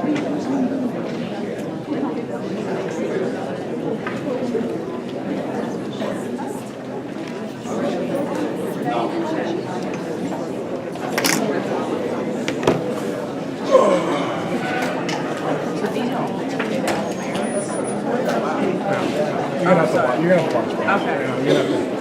I'd have to watch. You're gonna have to watch. Okay. Yeah, you're gonna have to.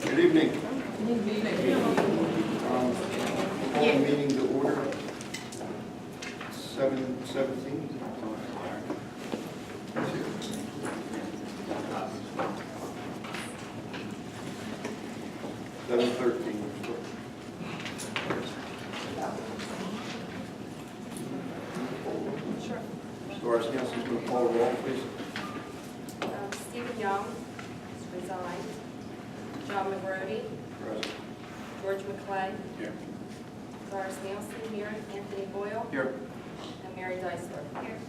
Good evening. Call the meeting to order. 7:17. 7:13. Sure. Doris Nelson's going to call the roll, please. Stephen Young is resigned. John McGrody, Present. George McClay, Here. Doris Nielsen here, Anthony Boyle, Here. and Mary Dysler here.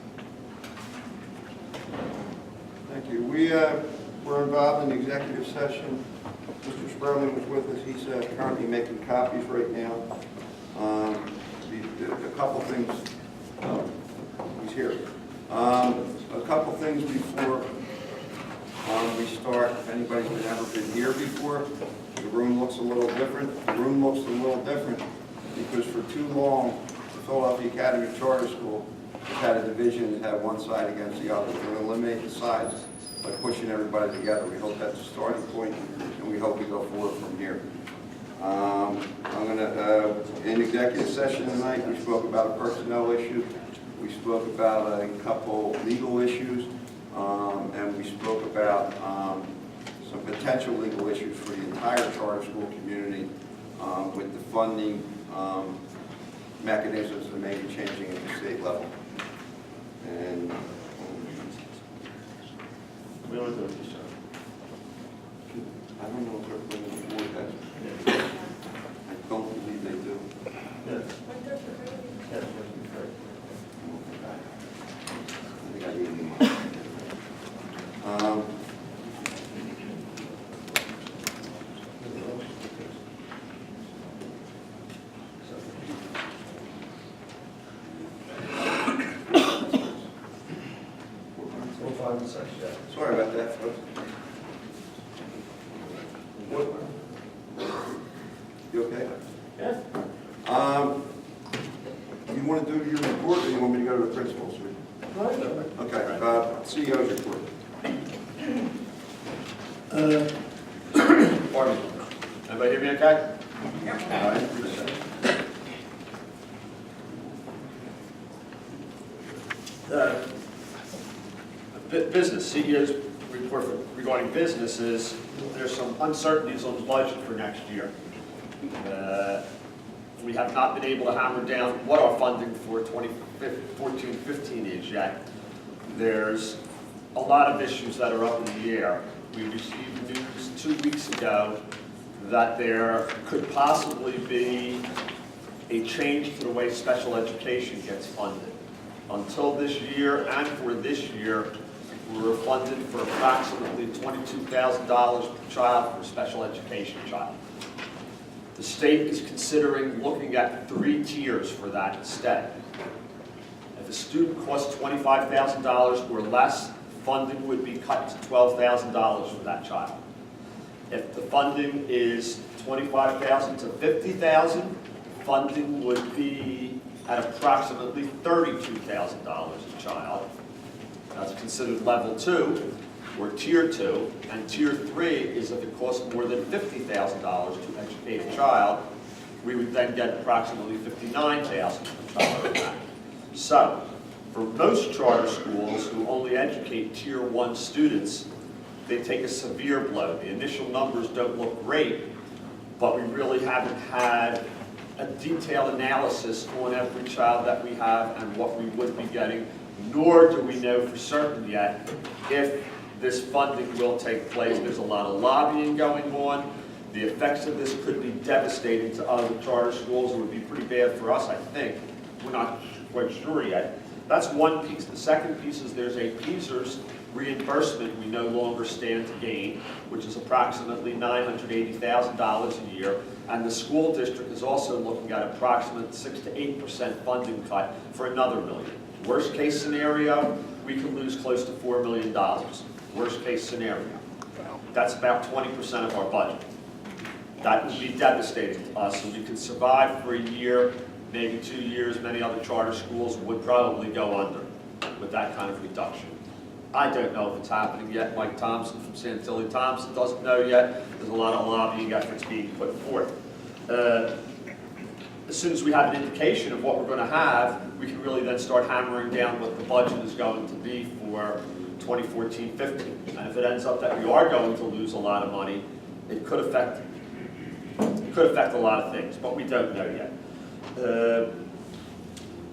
Thank you. We're involved in executive session. Mr. Sperling was with us. He's currently making copies right now. A couple things. He's here. A couple things before we start. If anybody's ever been here before, the room looks a little different. The room looks a little different because for too long, the Philadelphia Academy Charter School has had a division that had one side against the other. We're going to eliminate the sides by pushing everybody together. We hope that's a starting point, and we hope we go forward from here. I'm going to, in executive session tonight, we spoke about a personnel issue. We spoke about a couple legal issues, and we spoke about some potential legal issues for the entire charter school community with the funding mechanisms that may be changing at the state level. And We don't do it this time. I don't know if they're bringing the board that. I don't believe they do. Yes. Yes, right. I think I need them. Sorry about that, folks. You okay? Yeah. You want to do your report, or you want me to go to the principal's suite? Okay, CEO's report. Pardon me. Everybody hear me okay? All right. Business, CEO's report regarding businesses, there's some uncertainties on the budget for next year. We have not been able to hammer down what our funding for 2014-15 is yet. There's a lot of issues that are up in the air. We received news 2 weeks ago that there could possibly be a change to the way special education gets funded. Until this year and for this year, we were funded for approximately $22,000 per child for a special education child. The state is considering looking at 3 tiers for that instead. If a student costs $25,000 or less, funding would be cut to $12,000 for that child. If the funding is $25,000 to $50,000, funding would be at approximately $32,000 a child. That's considered level 2 or tier 2, and tier 3 is if it costs more than $50,000 to educate a child, we would then get approximately $59,000 per child. So, for most charter schools who only educate tier 1 students, they take a severe blow. The initial numbers don't look great, but we really haven't had a detailed analysis on every child that we have and what we would be getting, nor do we know for certain yet if this funding will take place. There's a lot of lobbying going on. The effects of this could be devastating to other charter schools. It would be pretty bad for us, I think. We're not quite sure yet. That's one piece. The second piece is there's a PSERS reimbursement we no longer stand to gain, which is approximately $980,000 a year, and the school district is also looking at approximately 6 to 8% funding cut for another $1 million. Worst case scenario, we could lose close to $4 million. Worst case scenario. That's about 20% of our budget. That would be devastating to us, and we could survive for a year, maybe 2 years. Many other charter schools would probably go under with that kind of reduction. I don't know if it's happening yet. Mike Thompson from Santilli Thompson doesn't know yet. There's a lot of lobbying efforts being put forth. As soon as we have an indication of what we're going to have, we can really then start hammering down what the budget is going to be for 2014-15. And if it ends up that we are going to lose a lot of money, it could affect a lot of things, but we don't know yet.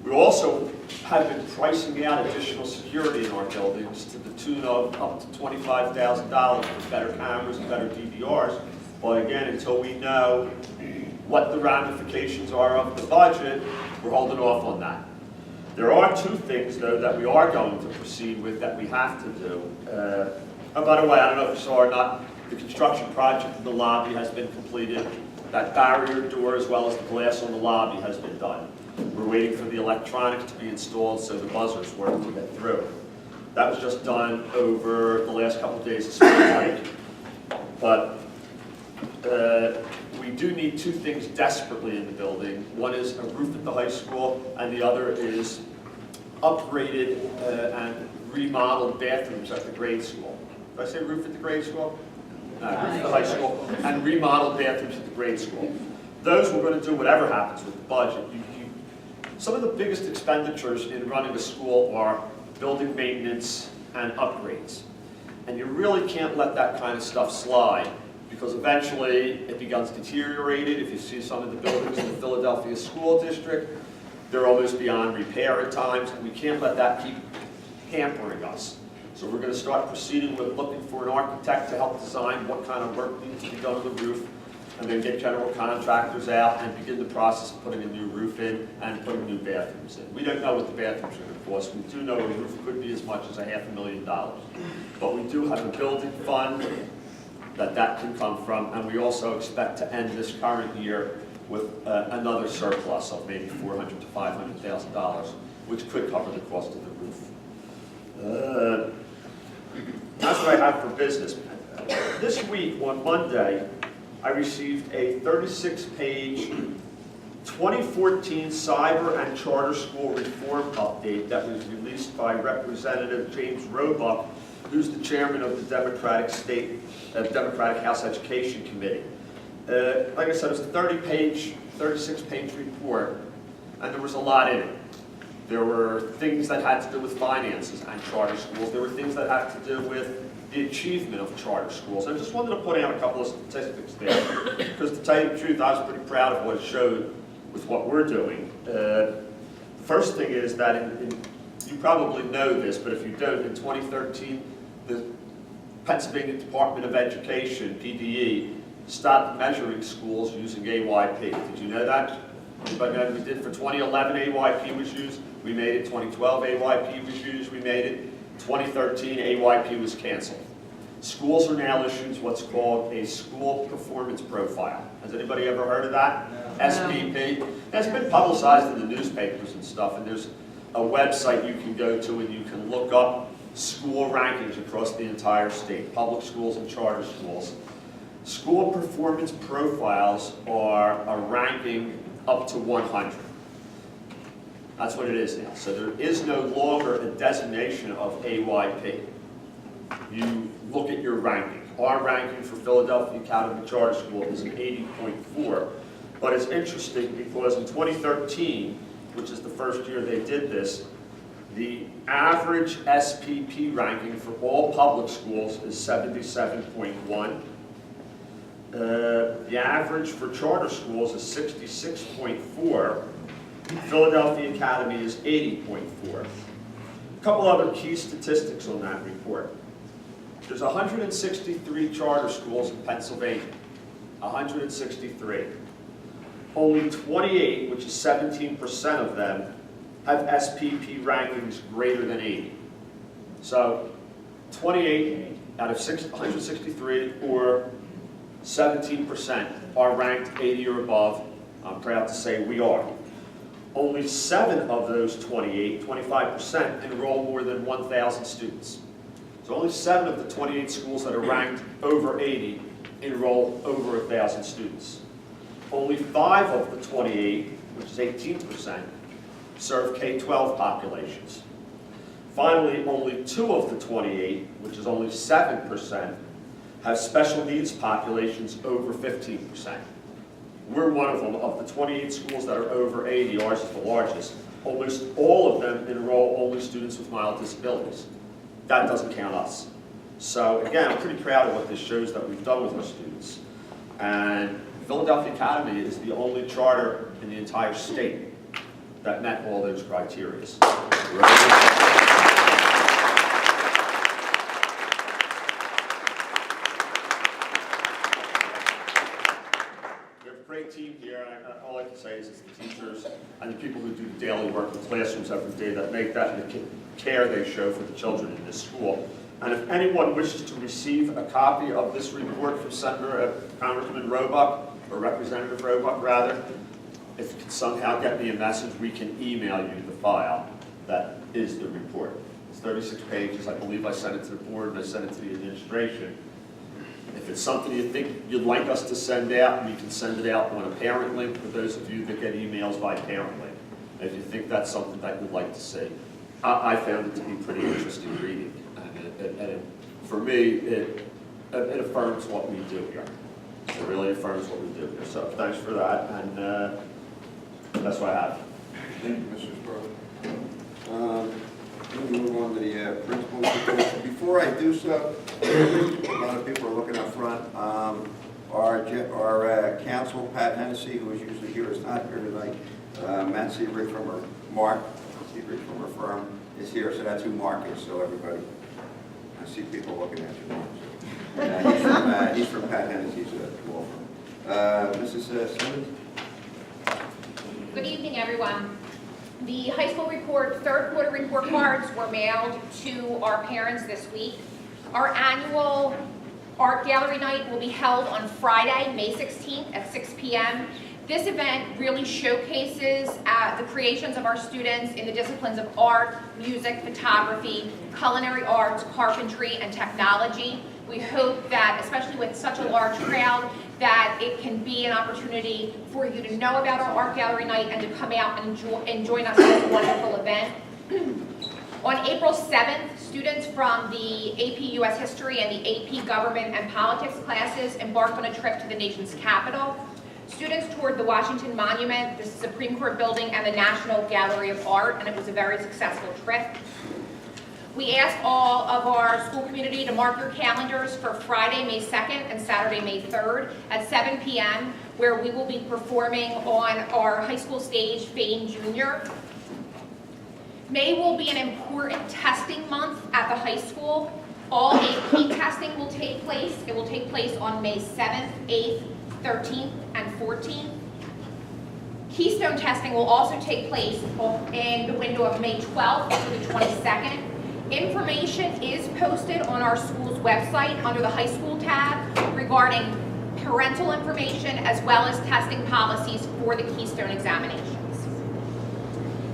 We also have been pricing out additional security in our buildings to the tune of up to $25,000 for better cameras and better DVRs. But again, until we know what the ramifications are of the budget, we're holding off on that. There are two things, though, that we are going to proceed with that we have to do. Oh, by the way, I don't know if you saw or not, the construction project in the lobby has been completed. That barrier door as well as the glass on the lobby has been done. We're waiting for the electronics to be installed so the buzzers work to get through. That was just done over the last couple of days of spring break. But we do need two things desperately in the building. One is a roof at the high school, and the other is upgraded and remodeled bathrooms at the grade school. Did I say roof at the grade school? No, roof at the high school, and remodeled bathrooms at the grade school. Those we're going to do whatever happens with the budget. Some of the biggest expenditures in running a school are building maintenance and upgrades. And you really can't let that kind of stuff slide, because eventually it becomes deteriorated. If you see some of the buildings in the Philadelphia School District, they're almost beyond repair at times, and we can't let that keep hampering us. So we're going to start proceeding with looking for an architect to help design what kind of work needs to be done on the roof, and then get general contractors out and begin the process of putting a new roof in and putting new bathrooms in. We don't know what the bathrooms are going to cost. We do know a roof could be as much as $500,000. But we do have a building fund that can come from, and we also expect to end this current year with another surplus of maybe $400,000 to $500,000, which could cover the cost of the roof. That's what I have for business. This week, on Monday, I received a 36-page 2014 Cyber and Charter School Reform Update that was released by Representative James Roebuck, who's the chairman of the Democratic House Education Committee. Like I said, it was a 36-page report, and there was a lot in it. There were things that had to do with finances and charter schools. There were things that had to do with the achievement of charter schools. I just wanted to put out a couple of statistics there, because to tell you the truth, I was pretty proud of what it showed with what we're doing. The first thing is that, you probably know this, but if you don't, in 2013, the Pennsylvania Department of Education, PDE, stopped measuring schools using AYP. Did you know that? Anybody know what we did? For 2011, AYP was used. We made it. 2012, AYP was used. We made it. 2013, AYP was canceled. Schools are now issuing what's called a school performance profile. Has anybody ever heard of that? No. SPP. It's been publicized in the newspapers and stuff, and there's a website you can go to and you can look up school rankings across the entire state, public schools and charter schools. School performance profiles are a ranking up to 100. That's what it is now. So there is no longer a designation of AYP. You look at your ranking. Our ranking for Philadelphia Academy Charter School is an 80.4. But it's interesting because in 2013, which is the first year they did this, the average SPP ranking for all public schools is 77.1. The average for charter schools is 66.4. Philadelphia Academy is 80.4. A couple other key statistics on that report. There's 163 charter schools in Pennsylvania. 163. Only 28, which is 17% of them, have SPP rankings greater than 80. So 28 out of 163, or 17%, are ranked 80 or above. I'm proud to say we are. Only 7 of those 28, 25%, enroll more than 1,000 students. So only 7 of the 28 schools that are ranked over 80 enroll over 1,000 students. Only 5 of the 28, which is 18%, serve K-12 populations. Finally, only 2 of the 28, which is only 7%, have special needs populations over 15%. We're one of them. Of the 28 schools that are over 80, ours is the largest. Almost all of them enroll only students with mild disabilities. That doesn't count us. So again, I'm pretty proud of what this shows that we've done with our students. And Philadelphia Academy is the only charter in the entire state that met all those criteria. Great team here, and all I can say is it's the teachers and the people who do the daily work in the classrooms every day that make that, and the care they show for the children in this school. And if anyone wishes to receive a copy of this report from Congressman Roebuck, or Representative Roebuck rather, if you can somehow get me a message, we can email you the file that is the report. It's 36 pages. I believe I sent it to the board and I sent it to the administration. If it's something you think you'd like us to send out, we can send it out on a parent link for those of you that get emails by parent link. If you think that's something that you'd like to see. I found it to be pretty interesting reading. And for me, it affirms what we do here. It really affirms what we do here. So thanks for that, and that's what I have. Thank you, Mr. Sparrow. We'll move on to the principal's report. Before I do so, a lot of people are looking up front. Our counsel, Pat Hennessy, who is usually here, is not here tonight. Matt Sebrick Mark Sebrick from her firm is here, so that's who Mark is, so everybody. I see people looking at you. He's from Pat Hennessy's law firm. Mrs. Simmons? Good evening, everyone. The high school report, third quarter report cards were mailed to our parents this week. Our annual art gallery night will be held on Friday, May 16th at 6 p.m. This event really showcases the creations of our students in the disciplines of art, music, photography, culinary arts, carpentry, and technology. We hope that, especially with such a large crowd, that it can be an opportunity for you to know about our art gallery night and to come out and join us in this wonderful event. On April 7th, students from the AP US History and the AP Government and Politics classes embarked on a trip to the nation's capital. Students toured the Washington Monument, the Supreme Court building, and the National Gallery of Art, and it was a very successful trip. We ask all of our school community to mark your calendars for Friday, May 2nd and Saturday, May 3rd at 7 p.m., where we will be performing on our high school stage, Fame Junior. May will be an important testing month at the high school. All AP testing will take place. It will take place on May 7th, 8th, 13th, and 14th. Keystone testing will also take place in the window of May 12th to the 22nd. Information is posted on our school's website under the high school tab regarding parental information as well as testing policies for the Keystone examinations.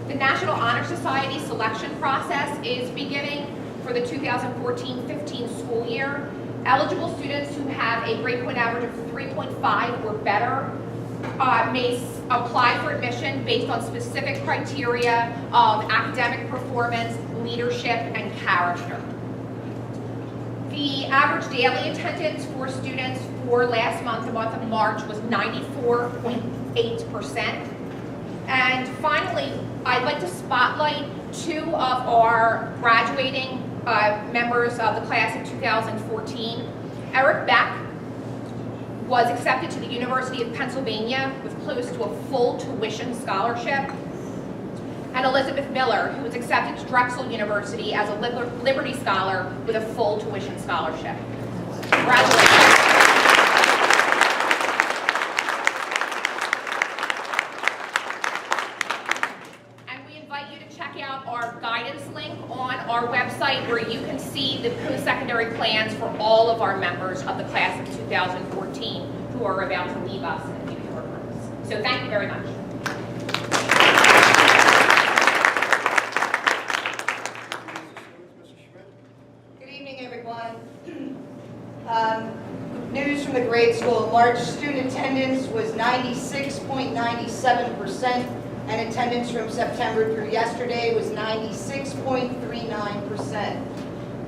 The National Honor Society selection process is beginning for the 2014-15 school year. Eligible students who have a grade point average of 3.5 or better may apply for admission based on specific criteria of academic performance, leadership, and character. The average daily attendance for students for last month, the month of March, was 94.8%. And finally, I'd like to spotlight 2 of our graduating members of the class of 2014. Eric Beck was accepted to the University of Pennsylvania with close to a full tuition scholarship. And Elizabeth Miller, who was accepted to Drexel University as a Liberty Scholar with a full tuition scholarship. Congratulations. members of the class of 2014 who are about to leave us in a few short months. So thank you very much. Good evening, everyone. News from the grade school. March student attendance was 96.97%, and attendance from September through yesterday was 96.39%.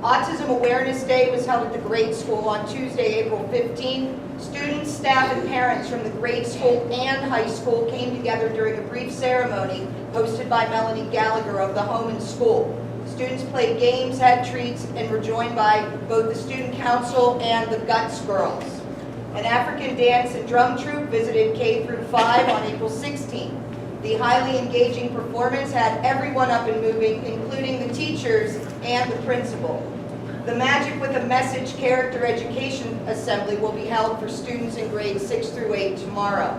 Autism Awareness Day was held at the grade school on Tuesday, April 15th. Students, staff, and parents from the grade school and high school came together during a brief ceremony hosted by Melanie Gallagher of the Home and School. Students played games, had treats, and were joined by both the student council and the Guts girls. An African dance and drum troupe visited K through 5 on April 16th. The highly engaging performance had everyone up and moving, including the teachers and the principal. The Magic with a Message Character Education Assembly will be held for students in grades 6 through 8 tomorrow.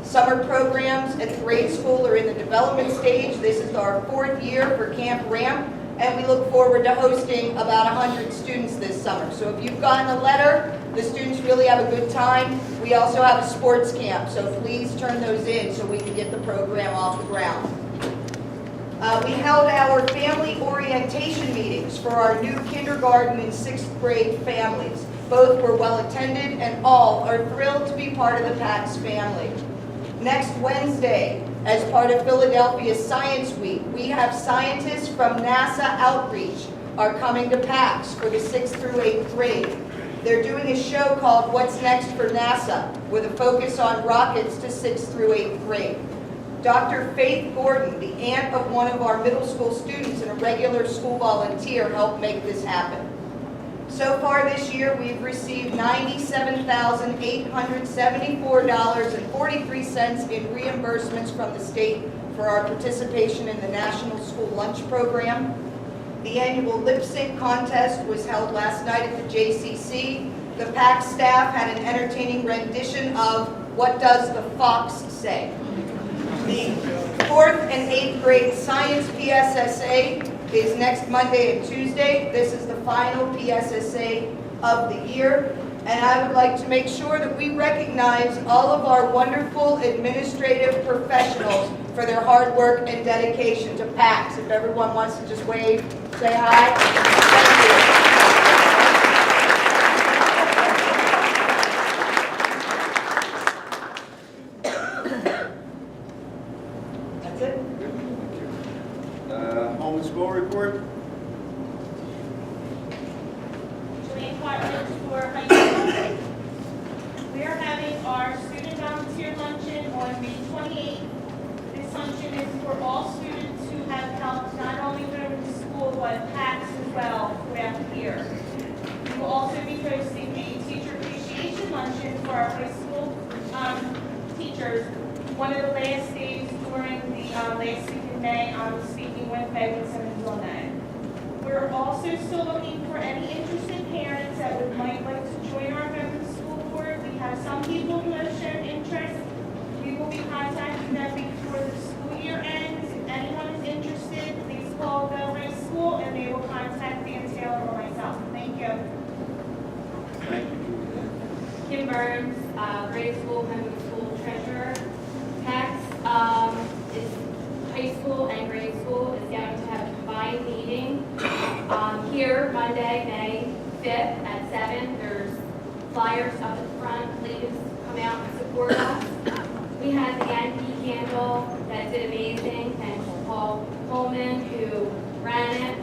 Summer programs at the grade school are in the development stage. This is our 4th year for Camp Ramp, and we look forward to hosting about 100 students this summer. So if you've gotten a letter, the students really have a good time. We also have a sports camp, so please turn those in so we can get the program off the ground. We held our family orientation meetings for our new kindergarten and 6th grade families. Both were well attended, and all are thrilled to be part of the PAX family. Next Wednesday, as part of Philadelphia's Science Week, we have scientists from NASA Outreach are coming to PAX for the 6th through 8th grade. They're doing a show called What's Next for NASA, with a focus on rockets to 6th through 8th grade. Dr. Faith Gordon, the aunt of one of our middle school students and a regular school volunteer, helped make this happen. So far this year, we've received $97,874.43 in reimbursements from the state for our participation in the National School Lunch Program. The annual lip sync contest was held last night at the JCC. The PAC staff had an entertaining rendition of What Does the Fox Say? The 4th and 8th grade science PSSA is next Monday and Tuesday. This is the final PSSA of the year. And I would like to make sure that we recognize all of our wonderful administrative professionals for their hard work and dedication to PACS. If everyone wants to just wave, say hi. Thank you. That's it. Home and school report? Julian Cartledge for high school. We are having our student volunteer luncheon on May 28th. This luncheon is for all students who have helped not only during the school but PACS as well throughout the year. We will also be hosting a teacher appreciation luncheon for our high school teachers. One of the last days during the last week in May, I'm speaking with Megan Simmons on that. We're also still looking for any interested parents that might like to join our Veterans School Board. We have some people who have shown interest. We will be contacting them before the school year ends. If anyone is interested, please call Veterans School and they will contact Dan Taylor or myself. Thank you. Thank you. Kim Burns, grade school, middle school treasurer. PACS is high school and grade school is going to have a combined meeting here Monday, May 5th at 7. There's flyers up at the front. Please come out and support us. We had the Yankee candle that did amazing. Thanks to Paul Coleman who ran it.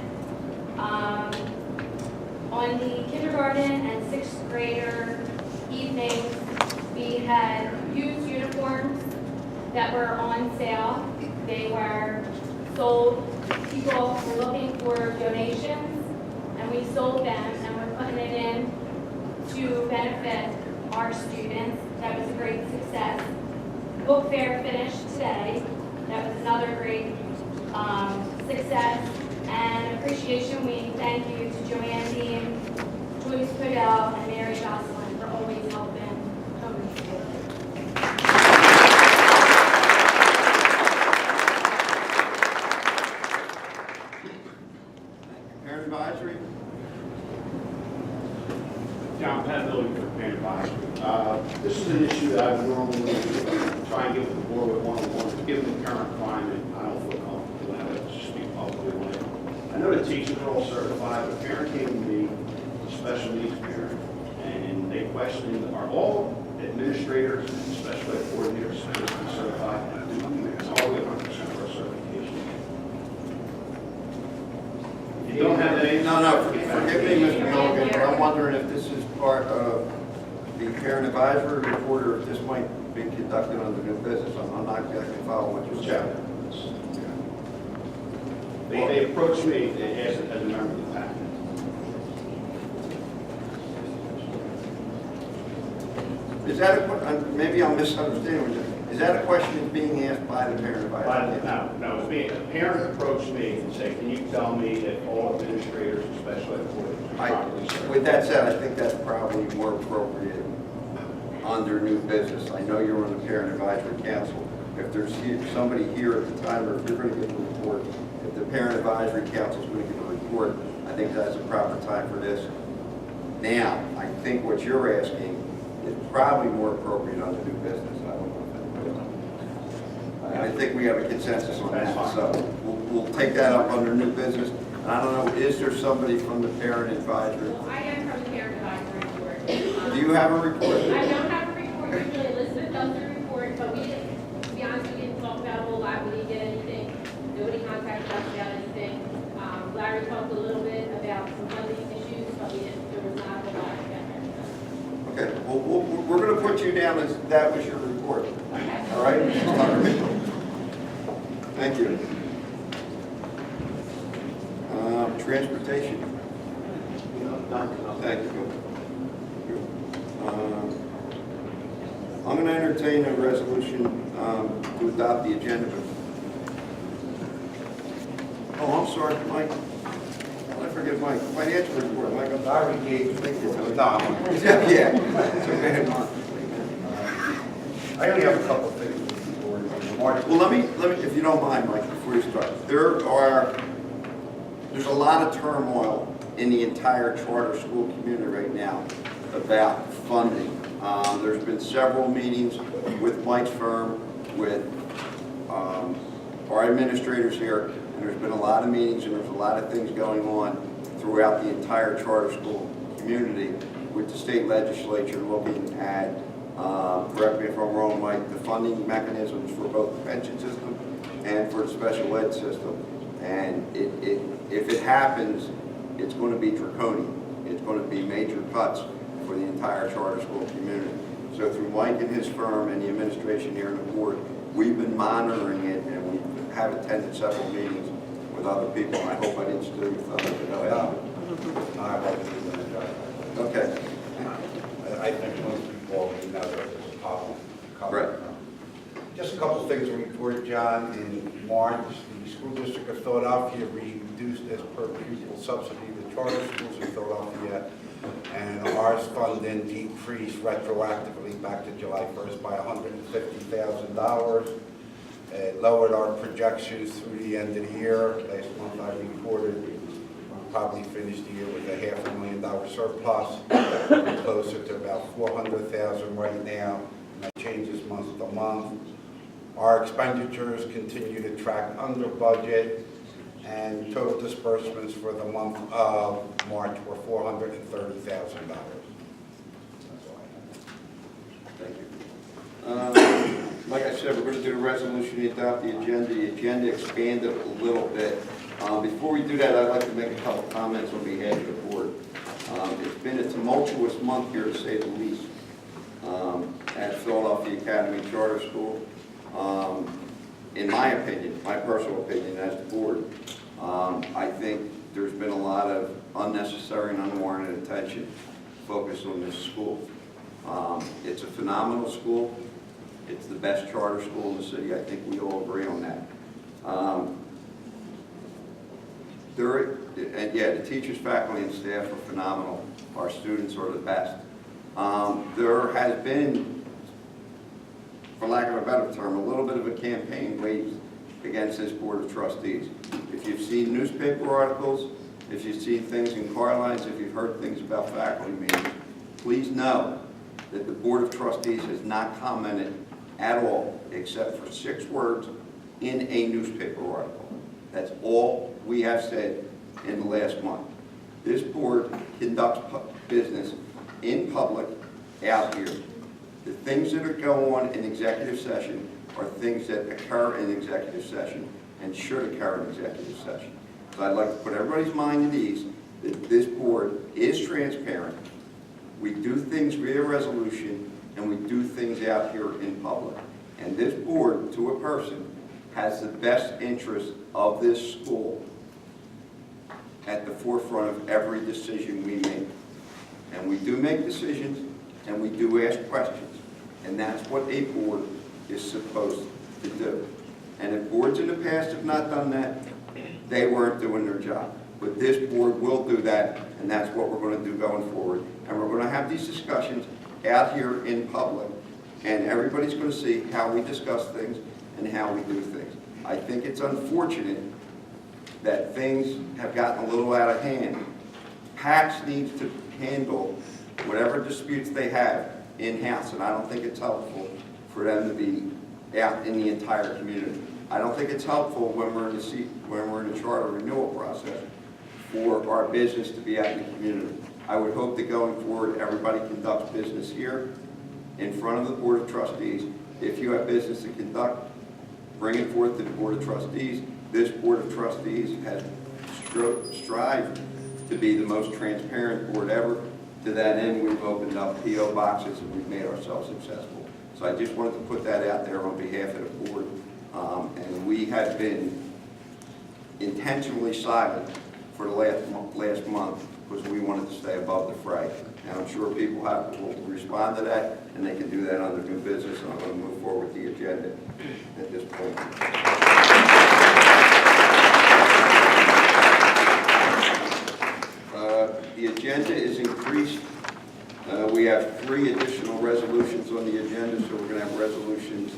On the kindergarten and 6th grader evenings, we had used uniforms that were on sale. They were sold. People were looking for donations, and we sold them, and we're putting it in to benefit our students. That was a great success. Book fair finished today. That was another great success. And appreciation week, thank you to Joanne Dean, Joyce Cordell, and Mary Jocelyn for always helping home and school. Parent advisory? John Pat Miller for Parent Advisory. This is an issue that I would normally try and get with the board with one-on-one. Given the current climate, I don't feel comfortable when I have to speak publicly on it. I know the teachers are all certified, but a parent came to me, a special needs parent, and they questioned, are all administrators and special ed coordinators supposed to be certified? It's all 100% of our certification. If you don't have that answer. No, forgive me, Mr. Milligan, but I'm wondering if this is part of the parent advisory report, or if this might be conducted under new business. I'm not exactly following what you're saying. They approached me and asked as a member of the panel. Is that maybe I'm misunderstanding, is that a question that's being asked by the parent advisory? No, it's me. A parent approached me and said, can you tell me if all administrators and special ed coordinators are properly certified? With that said, I think that's probably more appropriate under new business. I know you're on the parent advisory council. If there's somebody here at the time, or if you're going to give a report, if the parent advisory council is going to give a report, I think that's a proper time for this. Now, I think what you're asking is probably more appropriate under new business. I don't know. I think we have a consensus on that, so we'll take that up under new business. And I don't know, is there somebody from the parent advisory? Well, I am from the parent advisory board. Do you have a report? I don't have a report, usually Elizabeth does the report, but we didn't, to be honest, we didn't talk about a whole lot, we didn't get anything, nobody contacted us about anything. Larry talked a little bit about some funding issues, but there was not a lot together. Okay, well, we're going to put you down as that was your report. Okay. All right? Thank you. Transportation. Thank you. I'm going to entertain a resolution to adopt the agenda. Oh, I'm sorry, Mike. I forget Mike. Financial report, Mike. I'm sorry. Thank you. No. Yeah. So go ahead, Mark. I only have a couple of things before March. Well, let me, if you don't mind, Mike, before you start. There's a lot of turmoil in the entire charter school community right now about funding. There's been several meetings with Mike's firm, with our administrators here, and there's been a lot of meetings and there's a lot of things going on throughout the entire charter school community with the state legislature looking at, correct me if I'm wrong, Mike, the funding mechanisms for both the pension system and for the special ed system. And if it happens, it's going to be draconian. It's going to be major cuts for the entire charter school community. So through Mike and his firm and the administration here on the board, we've been monitoring it, and we have attended several meetings with other people. And I hope I didn't steal your thunder, but go ahead. I wasn't even going to judge that. Okay. I think most people already know that there's a problem. Right. Just a couple of things to report, John. In March, the School District of Philadelphia reduced as per pupil subsidy the charter schools in Philadelphia, and ours funding decreased retroactively back to July 1st by $150,000. It lowered our projections through the end of the year. Last month I reported we'll probably finish the year with a $500,000 surplus. We're closer to about $400,000 right now. And that changes month to month. Our expenditures continue to track under budget, and total disbursements for the month of March were $430,000. That's all I have. Thank you. Like I said, we're going to do the resolution to adopt the agenda. The agenda expanded a little bit. Before we do that, I'd like to make a couple comments on behalf of the board. It's been a tumultuous month here, to say the least, at Philadelphia Academy Charter School. In my opinion, my personal opinion as the board, I think there's been a lot of unnecessary and unwarranted attention focused on this school. It's a phenomenal school. It's the best charter school in the city. I think we all agree on that. The teachers, faculty, and staff are phenomenal. Our students are the best. There has been, for lack of a better term, a little bit of a campaign waged against this Board of Trustees. If you've seen newspaper articles, if you've seen things in car lines, if you've heard things about faculty meetings, please know that the Board of Trustees has not commented at all, except for 6 words in a newspaper article. That's all we have said in the last month. This board conducts business in public out here. The things that are going on in executive session are things that occur in executive session and should occur in executive session. So I'd like to put everybody's mind at ease that this board is transparent. We do things via resolution, and we do things out here in public. And this board, to a person, has the best interest of this school at the forefront of every decision we make. And we do make decisions, and we do ask questions. And that's what a board is supposed to do. And if boards in the past have not done that, they weren't doing their job. But this board will do that, and that's what we're going to do going forward. And we're going to have these discussions out here in public, and everybody's going to see how we discuss things and how we do things. I think it's unfortunate that things have gotten a little out of hand. PACS needs to handle whatever disputes they have in-house, and I don't think it's helpful for them to be out in the entire community. I don't think it's helpful when we're in the charter renewal process for our business to be out in the community. I would hope that going forward, everybody conducts business here in front of the Board of Trustees. If you have business to conduct, bring it forth to the Board of Trustees. This Board of Trustees has strived to be the most transparent board ever. To that end, we've opened up P.O. boxes and we've made ourselves successful. So I just wanted to put that out there on behalf of the board. And we have been intentionally silent for the last month because we wanted to stay above the fray. And I'm sure people will respond to that, and they can do that under new business, and I'm going to move forward with the agenda at this point. The agenda is increased. We have 3 additional resolutions on the agenda, so we're going to have resolutions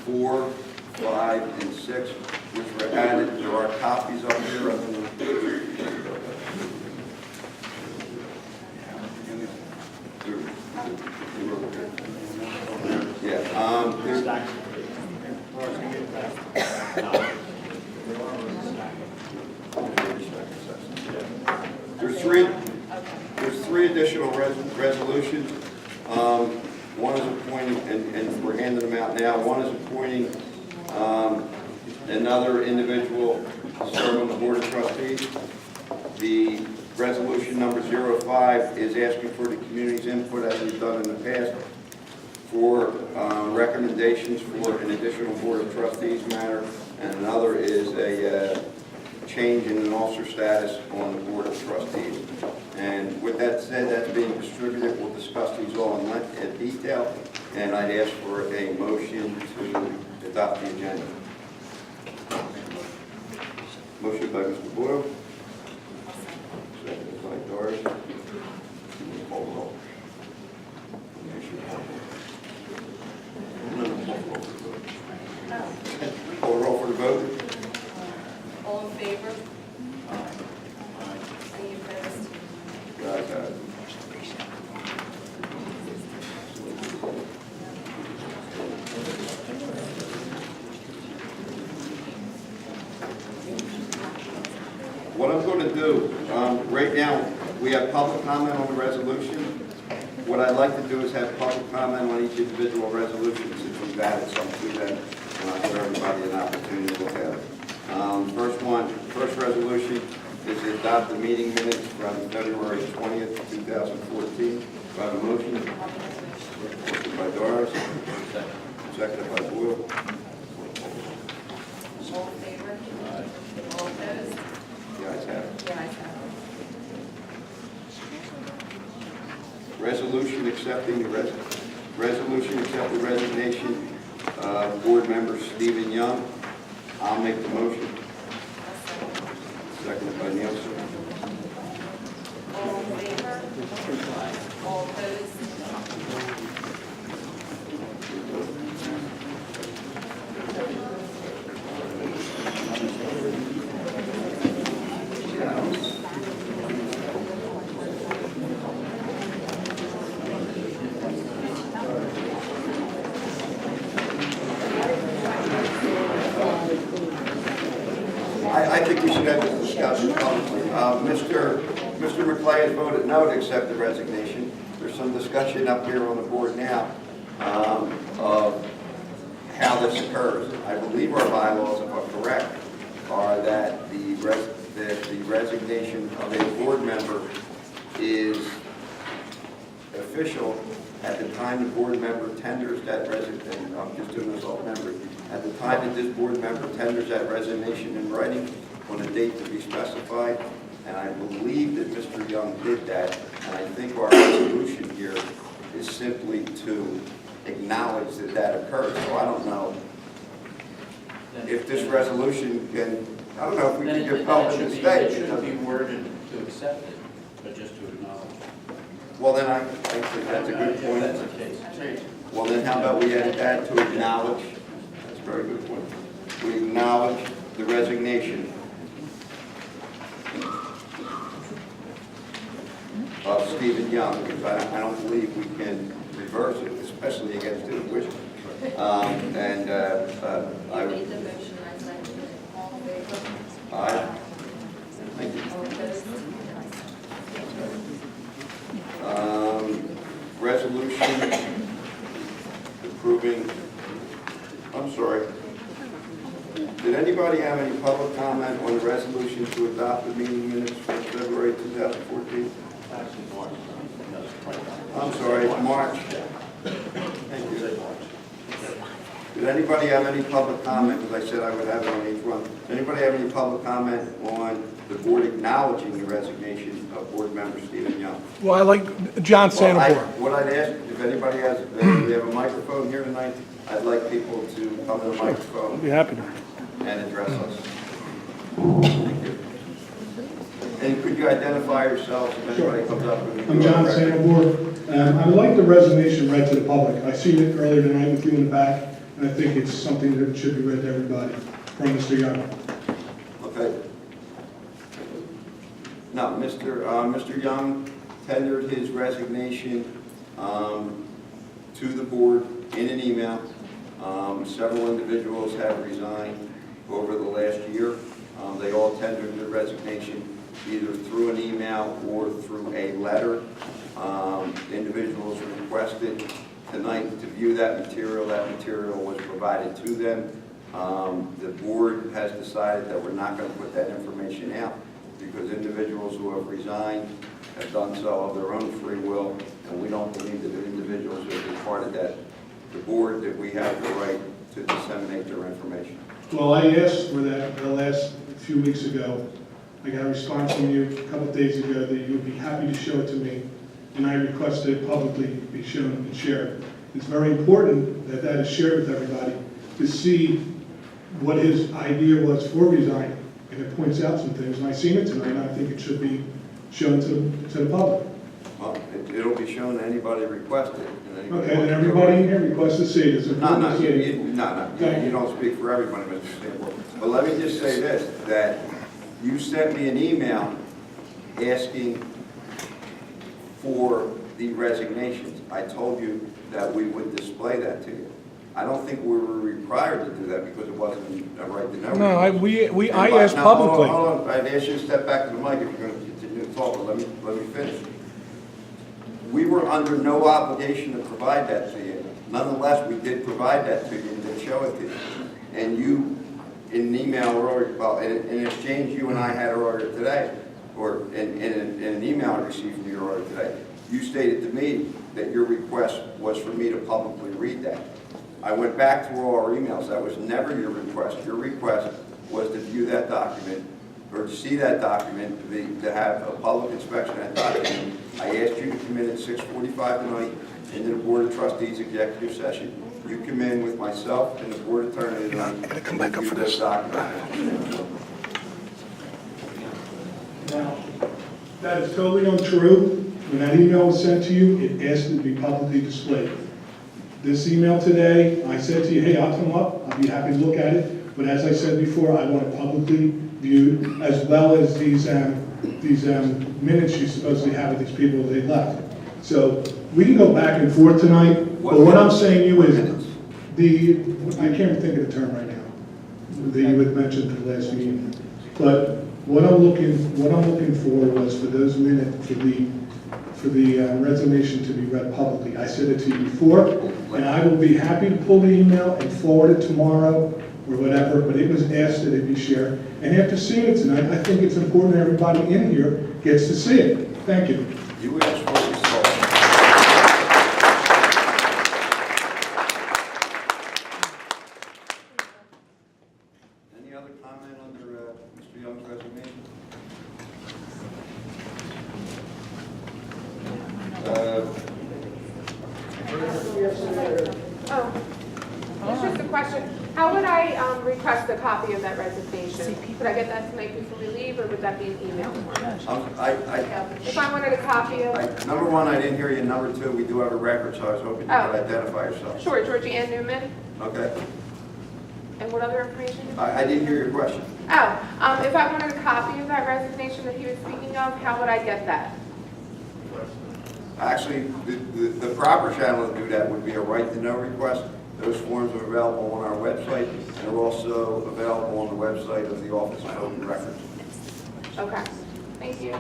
4, 5, and 6, which were added. There are copies up here. There's three additional resolutions. One is appointing, and we're handing them out now. One is appointing another individual to serve on the Board of Trustees. The resolution number 05 is asking for the community's input, as we've done in the past, for recommendations for an additional Board of Trustees matter, and another is a change in an officer status on the Board of Trustees. And with that said, that's being distributed. We'll discuss these all in detail, and I'd ask for a motion to adopt the agenda. Motion by Mr. Boyle. Second by Doris. Call roll. Call roll for the vote. All in favor? Any opposed? Guys have it. What I'm going to do, right now, we have public comment on the resolution. What I'd like to do is have public comment on each individual resolution, since we've added some to them, and I'll give everybody an opportunity to look at it. First resolution is to adopt the meeting minutes from February 20th, 2014. Do I have a motion? Motion by Doris. Seconded by Boyle. All in favor? All opposed? The ayes have it. The ayes have it. Resolution accepting the resignation of board member Stephen Young. I'll make the motion. Seconded by Nielsen. All in favor? All opposed? think we should have this discussion publicly. Mr. McClay has voted no to accept the resignation. There's some discussion up here on the board now of how this occurs. I believe our bylaws, if I'm correct, are that the resignation of a board member is official at the time the board member tenders that resignation. I'm just doing this all memory. At the time that this board member tenders that resignation in writing on a date to be specified, and I believe that Mr. Young did that, and I think our resolution here is simply to acknowledge that that occurred. So I don't know if this resolution can, I don't know if we can get help in the state. It shouldn't be worded to accept it, but just to acknowledge. Well, then I think that's a good If point. that's the case, change it. Well, then how about we add that to acknowledge? That's a very good point. We acknowledge the resignation of Stephen Young, because I don't believe we can reverse it, especially against his wishes. I would. Made the motion, I seconded it. All in favor? Aye. Thank you. All opposed? Resolution approving, I'm sorry. Did anybody have any public comment on the resolution to adopt the meeting minutes for February 2014? I'm sorry, March. Thank you. Did anybody have any public comment, because I said I would have it on each one. Did anybody have any public comment on the board acknowledging the resignation of board member Stephen Young? Well, I like John Well, Santabor. what I'd ask, if anybody has, we have a microphone here tonight, I'd like people to come to the I'd microphone be happy to. and address us. Thank you. And could you identify yourself if anybody comes up with you? I'm John Santabor. I would like the resignation read to the public. I seen it earlier tonight with you in the back, and I think it's something that should be read to everybody from Mr. Young. Okay. Now, Mr. Young tendered his resignation to the board in an email. Several individuals have resigned over the last year. They all tendered their resignation either through an email or through a letter. Individuals requested tonight to view that material. That material was provided to them. The board has decided that we're not going to put that information out because individuals who have resigned have done so of their own free will, and we don't believe that the individuals who have departed the board, that we have the right to disseminate their information. Well, I asked for that the last few weeks ago. I got a response from you a couple of days ago that you would be happy to show it to me, and I requested it publicly be shown and shared. It's very important that that is shared with everybody to see what his idea was for resigning, and it points out some things, and I've seen it tonight, and I think it should be shown to the public. Well, it'll be shown to anybody requested. And Okay, then everybody in here requests to see it. It's No, important to see it. you don't speak for everybody, Mr. Stanford. But let me just say this, that you sent me an email asking for the resignations. I told you that we would display that to you. I don't think we were required to do that because it wasn't a right to know. No, I asked Now, hold on, publicly. hold on. I'd ask you to step back to the mic if you're going to continue to talk, but let me finish. We were under no obligation to provide that to you. Nonetheless, we did provide that to you and did show it to you. And you, in an email earlier, well, in an exchange you and I had earlier today, or in an email I received from you earlier today, you stated to me that your request was for me to publicly read that. I went back through all our emails. That was never your request. Your request was to view that document, or to see that document, to have a public inspection of that document. I asked you to come in at 6:45 tonight into the Board of Trustees executive session. You come in with myself and the Board Attorney tonight. I'm gonna come back up and for view this. document. Now, that is totally untrue. When that email was sent to you, it asked it to be publicly displayed. This email today, I said to you, hey, I'll come up, I'll be happy to look at it, but as I said before, I want it publicly viewed, as well as these minutes you supposedly have of these people they left. So we can go back and forth tonight, but what I'm saying to you is, I can't think of the term right now, that you had mentioned at the last meeting. But what I'm looking for was for those minutes, for the resignation to be read publicly. I said it to you before, and I will be happy to pull the email and forward it tomorrow or whatever, but it was asked that it be shared. And after seeing it tonight, I think it's important that everybody in here gets to see it. Thank you. You asked for it, you saw it. Any other comment under Mr. Young's resignation? It's just a question. How would I request a copy of that resignation? Could I get that tonight before we leave, or would that be an email form? If I wanted a copy of, Number one, I didn't hear you. Number two, we do have a record, so I was hoping you Oh. could identify yourself. sure, Georgie Ann Newman, Okay. and what other information? I didn't hear your question. If I wanted a copy of that resignation that he was speaking of, how would I get that? Actually, the proper channel to do that would be a right-to-know request. Those forms are available on our website, and they're also available on the website of the Office of Open Records. Okay, thank you.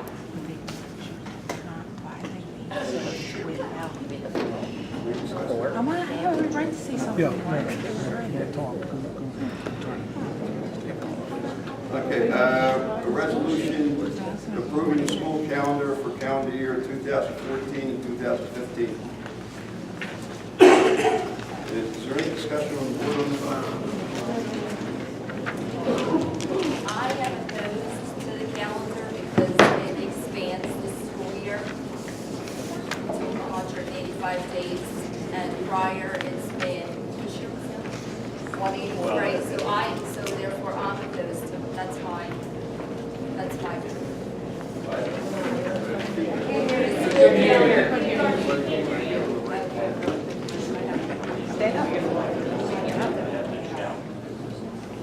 Okay, a resolution approving the school calendar for calendar year 2014 and 2015. Is there any discussion on the board on this item? I am opposed to the calendar because it expands the school year to 185 days, and prior it's been, which year was it? 183, so therefore I'm opposed to it. That's my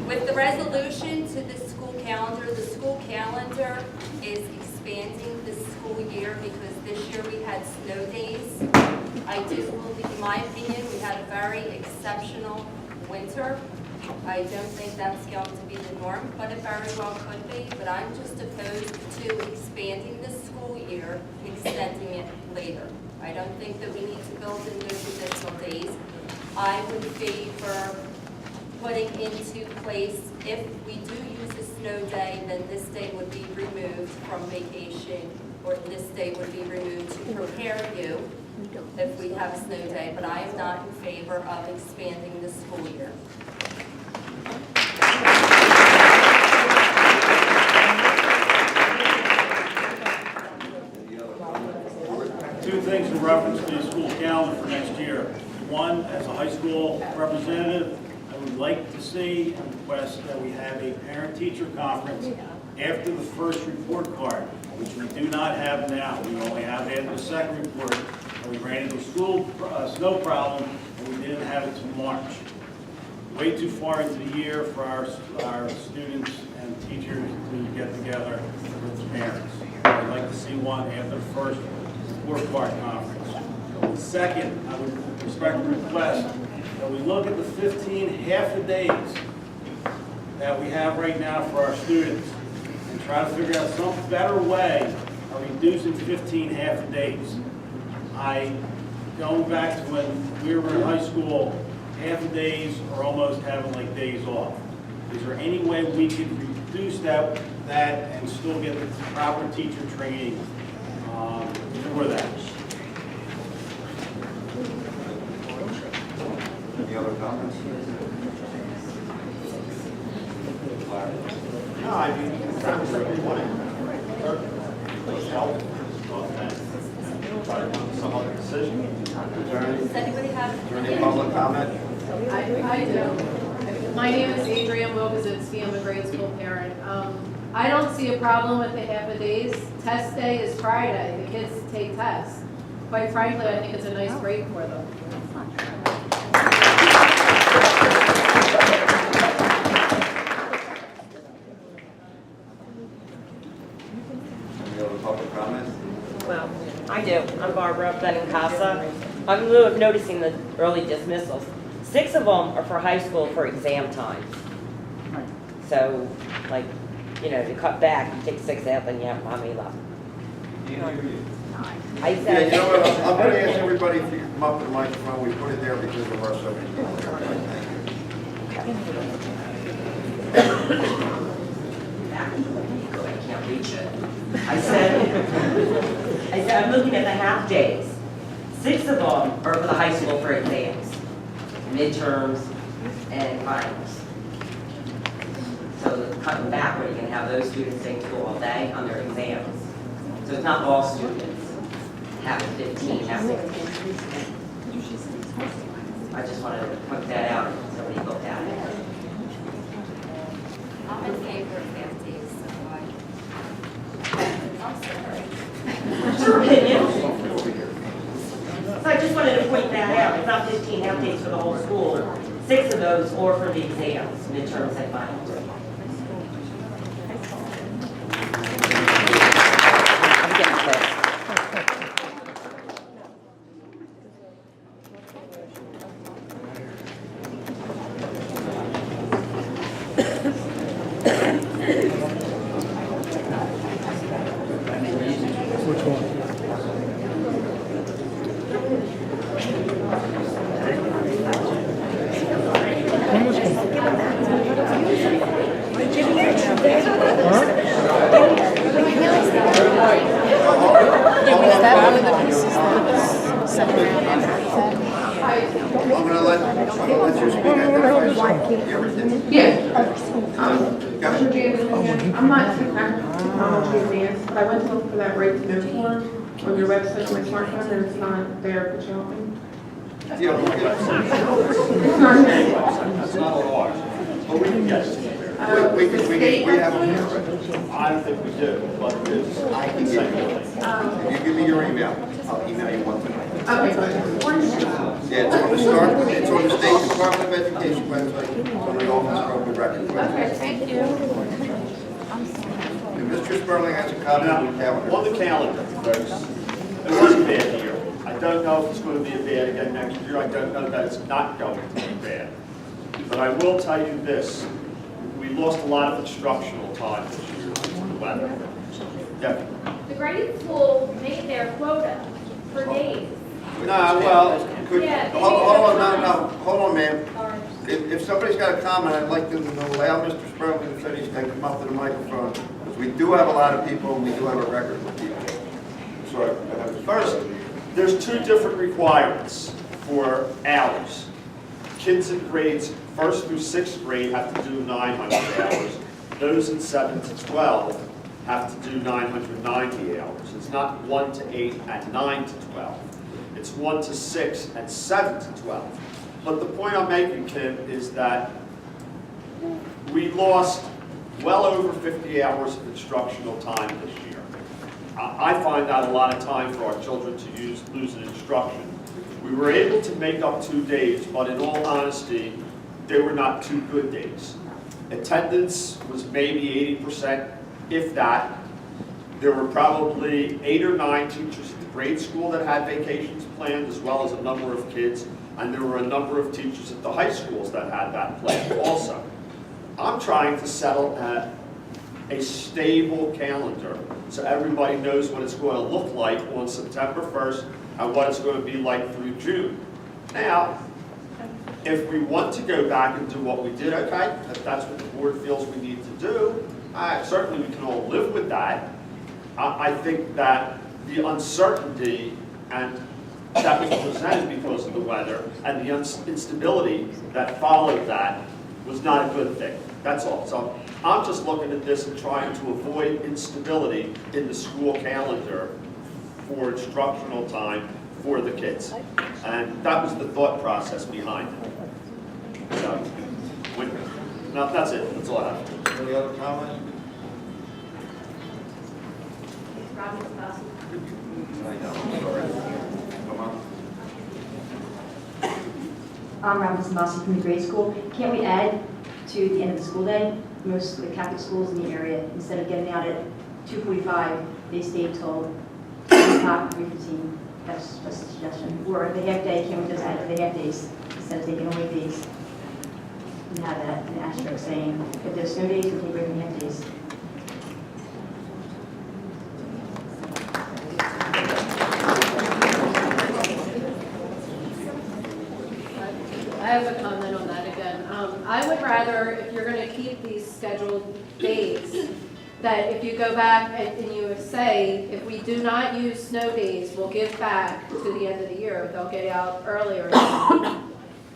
With the resolution to the school calendar is expanding the school year because this year we had snow days. I do believe, in my opinion, we had a very exceptional winter. I don't think that's going to be the norm, but it very well could be. But I'm just opposed to expanding the school year, extending it later. I don't think that we need to build in those additional days. I would favor putting into place, if we do use a snow day, then this day would be removed from vacation, or this day would be removed to prepare you if we have a snow day, but I am not in favor of expanding the school year. Two things in reference to the school calendar for next year. One, as a high school representative, I would like to see and request that we have a parent-teacher conference after the first report card, which we do not have now. We only have after the second report. And we ran into a snow problem, and we didn't have it till March. Way too far into the year for our students and teachers to get together with the parents. I'd like to see one after the first report card conference. Second, I would respectfully request that we look at the 15 half-a-days that we have right now for our students and try to figure out some better way of reducing 15 half-a-days. Going back to when we were in high school, half-a-days are almost having like days off. Is there any way we could reduce that and still get the proper teacher training for that? Any other comments? No, I mean, that's what we wanted. Let's help. Try to come to some other decision. Does anybody have? Is there any public comment? I do. My name is Adrienne Wilkowicz. I'm a grade school parent. I don't see a problem with the half-a-days. Test day is Friday. The kids take tests. Quite frankly, I think it's a nice break for them. Any other public comments? Well, I do. I'm Barbara Benincasa. I'm noticing the early dismissals. 6 of them are for high school for exam time. So, like, to cut back, you take 6 out, then you have how many left? I Yeah, said. you know what, I'm gonna ask everybody if you can come up to the microphone, we put it there because of our subject. I can't reach it. I said, I'm looking at the half days. 6 of them are for the high school for exams, midterms, and finals. So cutting back, where you can have those students staying in school all day on their exams. So it's not all students. Have 15, have 16. I just wanted to point that out, if somebody looked at it. I'm in favor of half days, so I'm sorry. What's your opinion? So I just wanted to point that out. It's not 15 half days for the whole school. 6 of those are for the exams, midterms and finals. I'm getting close. I'm gonna let you speak. I'm not too advanced, but I went to look for that right to know form on your website on my smartphone, and it's not there. Could you help me? Yeah, It's not there. That's not on ours. But we can get it. we have them here. I don't think we do, but it is. I can give you. If you give me your email, I'll email you one tonight. Okay, good. Yeah, it's on the start, it's on the State Department of Education website, it's on the Office of Open Records Okay, website. thank you. And Mr. Sperling has a copy Now, of the calendar. on the calendar, folks, it was a bad year. I don't know if it's going to be a bad again next year. I don't know that it's not going to be bad. But I will tell you this, we lost a lot of instructional time this year due to the weather. Definitely. The grade school made their quota for days. No, well, Yeah, they hold made on, their no, hold on, ma'am. Or- If somebody's got a comment, I'd like them to allow Mr. Sperling to finish, then come up to the microphone. Because we do have a lot of people, and we do have a record with people. Sorry. First, there's 2 different requirements for hours. Kids in grades 1st through 6th grade have to do 900 hours. Those in 7 to 12 have to do 990 hours. It's not 1 to 8 and 9 to 12. It's 1 to 6 and 7 to 12. But the point I'm making, Kim, is that we lost well over 50 hours of instructional time this year. I find that a lot of time for our children to lose in instruction. We were able to make up 2 days, but in all honesty, they were not 2 good days. Attendance was maybe 80%, if that. There were probably 8 or 9 teachers at the grade school that had vacations planned, as well as a number of kids, and there were a number of teachers at the high schools that had that planned also. I'm trying to settle a stable calendar so everybody knows what it's going to look like on September 1st and what it's going to be like through June. Now, if we want to go back and do what we did, okay, if that's what the board feels we need to do, certainly we can all live with that. I think that the uncertainty and that was presented because of the weather and the instability that followed that was not a good thing. That's all. So I'm just looking at this and trying to avoid instability in the school calendar for instructional time for the kids. And that was the thought process behind it. So, no, that's it. That's all I have. Any other comments? I know, I'm sorry. Come on. I'm Robin Samasi from the grade school. Can't we add to the end of the school day? Most of the Catholic schools in the area, instead of getting out at 2:45, they stay till 3 o'clock, 3:15. That's just a suggestion. Or the half day, can we just add the half days instead of taking away days? And have that an asterisk saying, if there's no days, we take away from half days. I have a comment on that again. I would rather, if you're going to keep these scheduled days, that if you go back and you say, if we do not use snow days, we'll give back to the end of the year. They'll get out earlier,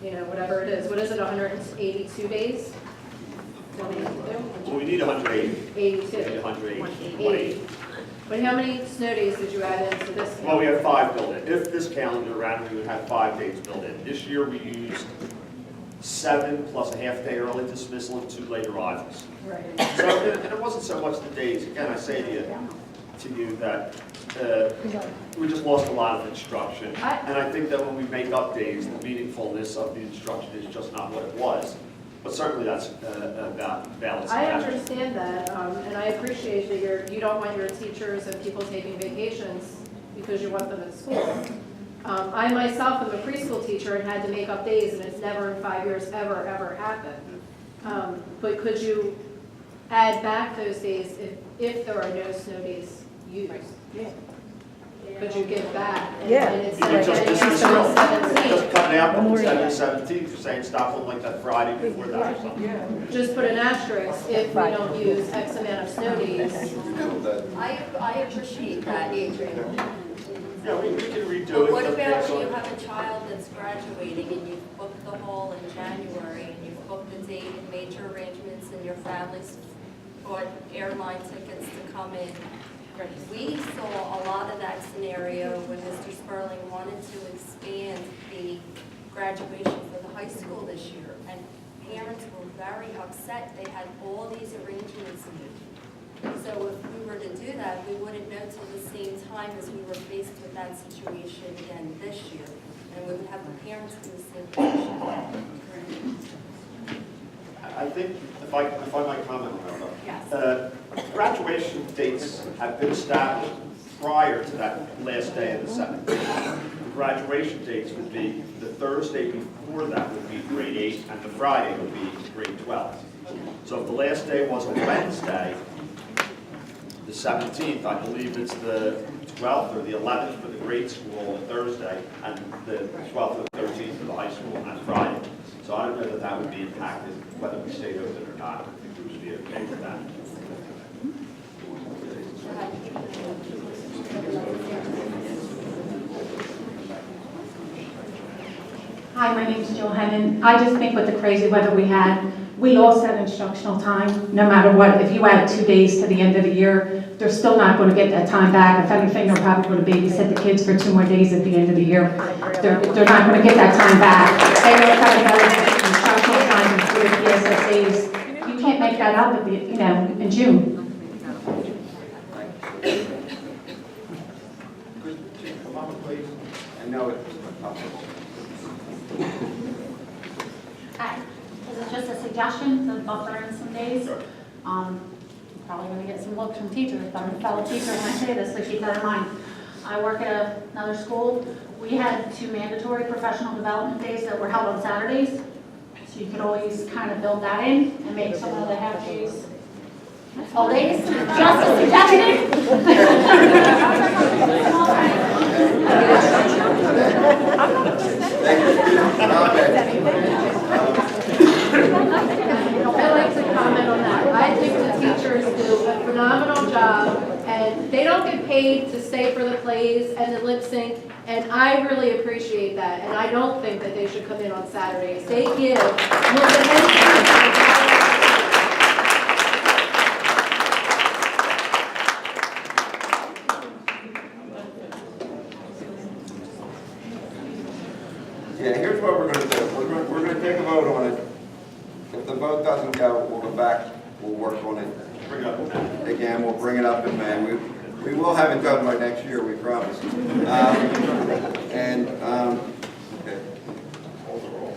you know, whatever it is. What is it, 182 days? Well, we need 180. 82. We need 180. 80. But how many snow days did you add into this? Well, we have 5 built in. If this calendar ran, we would have 5 days built in. This year, we used 7 plus a half day early dismissal and 2 late arrivals. Right. So, and it wasn't so much the days. Again, I say to you that we just lost a lot of instruction. And I think that when we make up days, the meaningfulness of the instruction is just not what it was. But certainly that's a valid I suggestion. understand that, and I appreciate that you don't want your teachers and people taking vacations because you want them at school. I myself am a preschool teacher and had to make up days, and it's never in 5 years ever happened. But could you add back those days if there are no snow days used? Could you give back? And instead of getting into Just 17, cut it out from 17th, you're saying stop them like that Friday before that or something. just put an asterisk if we don't use X amount of snow days. I appreciate that, Adrian. Yeah, we can redo it. But what about when you have a child that's graduating and you've booked the hall in January and you've booked the date and made your arrangements and your family's bought airline tickets to come in? We saw a lot of that scenario when Mr. Sperling wanted to expand the graduation for the high school this year, and parents were very upset. They had all these arrangements made. So if we were to do that, we wouldn't know till the same time as we were faced with that situation again this year, and we would have the parents in the same position. I think, if I might comment on that. Yes. Graduation dates have been established prior to that last day of the second grade. The graduation dates would be, the Thursday before that would be grade 8, and the Friday would be grade 12. So if the last day was a Wednesday, the 17th, I believe it's the 12th or the 11th for the grade school on Thursday, and the 12th or the 13th for the high school on Friday. So I don't know that that would be impacted, whether we stayed open or not. I think we would be okay with that. Hi, my name's Jill Hennon. I just think with the crazy weather we had, we lost that instructional time, no matter what. If you add 2 days to the end of the year, they're still not going to get that time back. If anything, they're probably going to babysit the kids for 2 more days at the end of the year. They're not going to get that time back. They don't have that instructional time and 3 PSSAs. You can't make that up at the, in June. Could you come up, please? I know it's possible. Hi, this is just a suggestion to buffer in some days. I'm probably going to get some looks from teachers, but I'm a fellow teacher when I say this, so keep that in mind. I work at another school. We had 2 mandatory professional development days that were held on Saturdays. So you could always kind of build that in and make some of the half days full days. Just a suggestion. I'd like to comment on that. I think the teachers do a phenomenal job, and they don't get paid to stay for the plays and the lip sync, and I really appreciate that, and I don't think that they should come in on Saturdays. They give more than Yeah, here's what we're going to do. We're going to take a vote on it. If the vote doesn't go, we'll go back, we'll work on it. Bring it up in May. Again, we'll bring it up in May. We will have it done by next year, we promise. Okay. Hold the roll.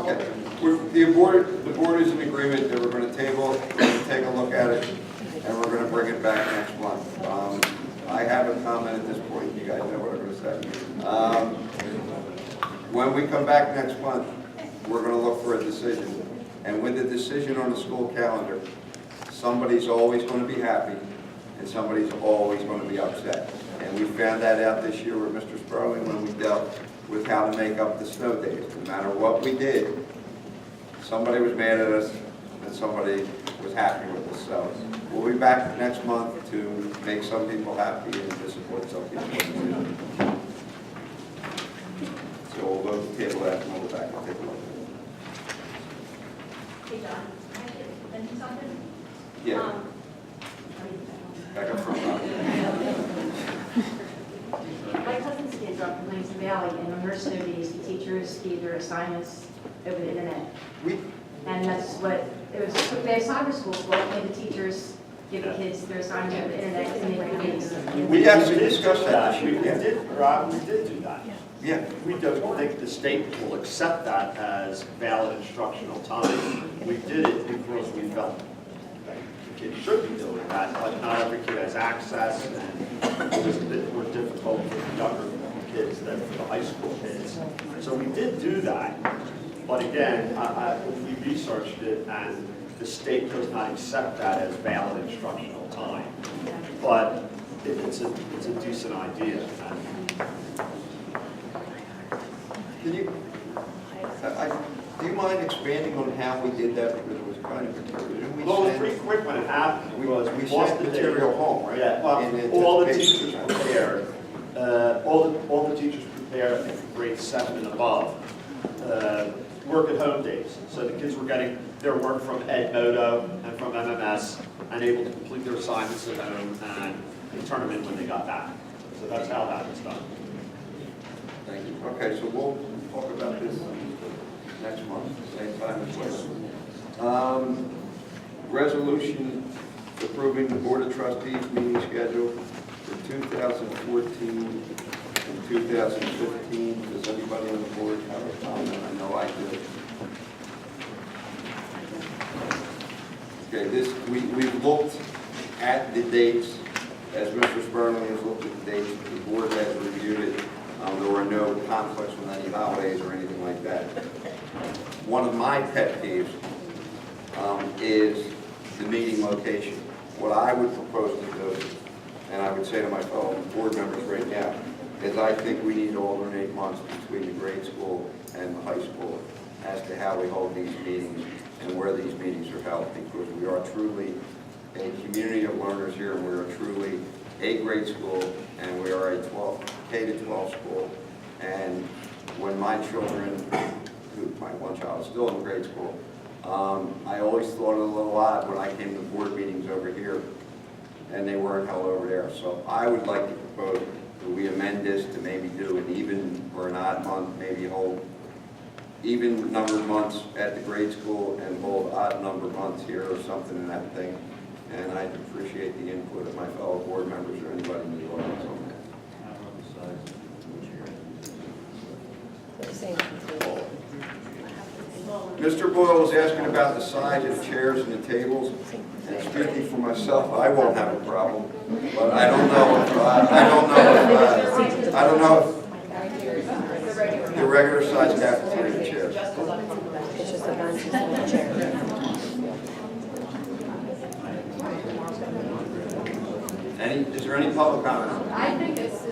Okay. The board is in agreement that we're going to table, we're going to take a look at it, and we're going to bring it back next month. I have a comment at this point, you guys know what I'm going to say. When we come back next month, we're going to look for a decision. And with the decision on the school calendar, somebody's always going to be happy and somebody's always going to be upset. And we found that out this year with Mr. Sperling when we dealt with how to make up the snow days. No matter what we did, somebody was mad at us and somebody was happy with us. So we'll be back next month to make some people happy and disappoint some people. So we'll go to the table that and we'll go back and take a look. Hey, John, can I mention something? Yeah. Back up front. My cousin kids are up in Langston Valley, and on her snow days, the teachers gave their assignments over the internet. And that's what, it was, they have summer school, so why can't the teachers give the kids their assignments over the internet and they do these? We actually discussed that this We year. did, Rob, we did do that. Yeah. We don't think the state will accept that as valid instructional time. We did it because we felt that the kids should be doing that, but not every kid has access, and it was a bit more difficult for the younger kids than for the high school kids. So we did do that, but again, we researched it, and the state does not accept that as valid instructional time. But it's a decent idea. Can you, do you mind expanding on how we did that, because it was kind of peculiar? Well, it was pretty quick when it happened, because We lost sent the material data. home, right? Yeah, In all the anticipation teachers of that. prepared, all the teachers prepared, I think, for grade 7 and above, work at home days. So the kids were getting their work from Edmodo and from MMS, and able to complete their assignments at home and turn them in when they got back. So that's how that was done. Thank you. Okay, so we'll talk about this next month, same time as well. Resolution approving the Board of Trustees meeting schedule for 2014 and 2015. Does anybody on the board have a comment? I know I do. Okay, we've looked at the dates, as Mr. Sperling has looked at the dates, the board has reviewed it. There were no conflicts with any holidays or anything like that. One of my pet peeves is the meeting location. What I would propose to do, and I would say to my fellow board members right now, is I think we need to alternate months between the grade school and the high school as to how we hold these meetings and where these meetings are held, because we are truly a community of learners here, and we are truly a grade school, and we are a K-12 school. And when my children, my one child is still in grade school, I always thought it a little odd when I came to board meetings over here, and they weren't held over there. So I would like to propose that we amend this to maybe do an even or an odd month, maybe hold even numbered months at the grade school and hold odd numbered months here or something in that thing. And I'd appreciate the input of my fellow board members or anybody in the audience on that. Mr. Boyle was asking about the size of the chairs and the tables, and speaking for myself, I won't have a problem, but I don't know if the regular size cafeteria chairs. Is there any public comment? I think this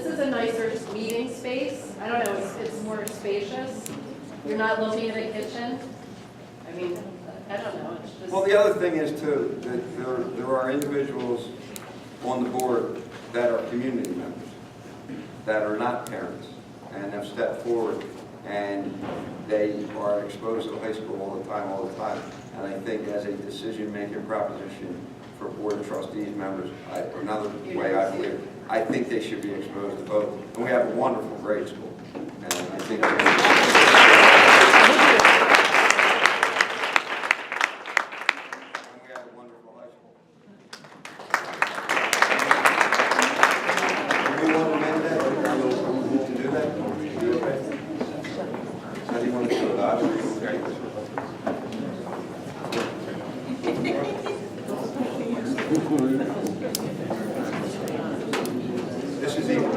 is a nicer meeting space. I don't know, it's more spacious. You're not looking at a kitchen. I mean, I don't know, it's just. Well, the other thing is too, that there are individuals on the board that are community members, that are not parents, and have stepped forward, and they are exposed to high school all the time. And I think as a decision-making proposition for Board of Trustees members, another way I believe, I think they should be exposed to both. And we have a wonderful grade school. And I think we have a wonderful high school. Do we want to amend that? To do that? You okay? How do you want to do it? Okay. This is equal.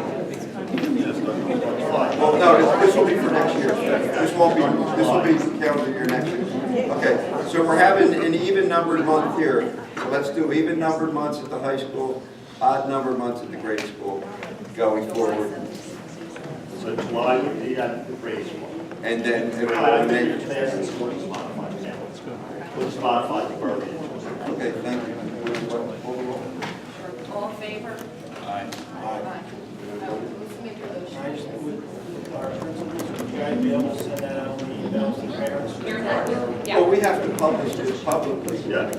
Well, no, this will be for next year. This will be calendar year next year. Okay, so we're having an even numbered month here. So let's do even numbered months at the high school, odd numbered months at the grade school going forward. So July would be at the grade school. And then it will I think remain. your class is going to modify now. Let's modify the verbiage. Okay, thank you. All in favor? Our principals, would you guys be able to send that out on the emails to parents? Well, we have to publish this publicly Yeah.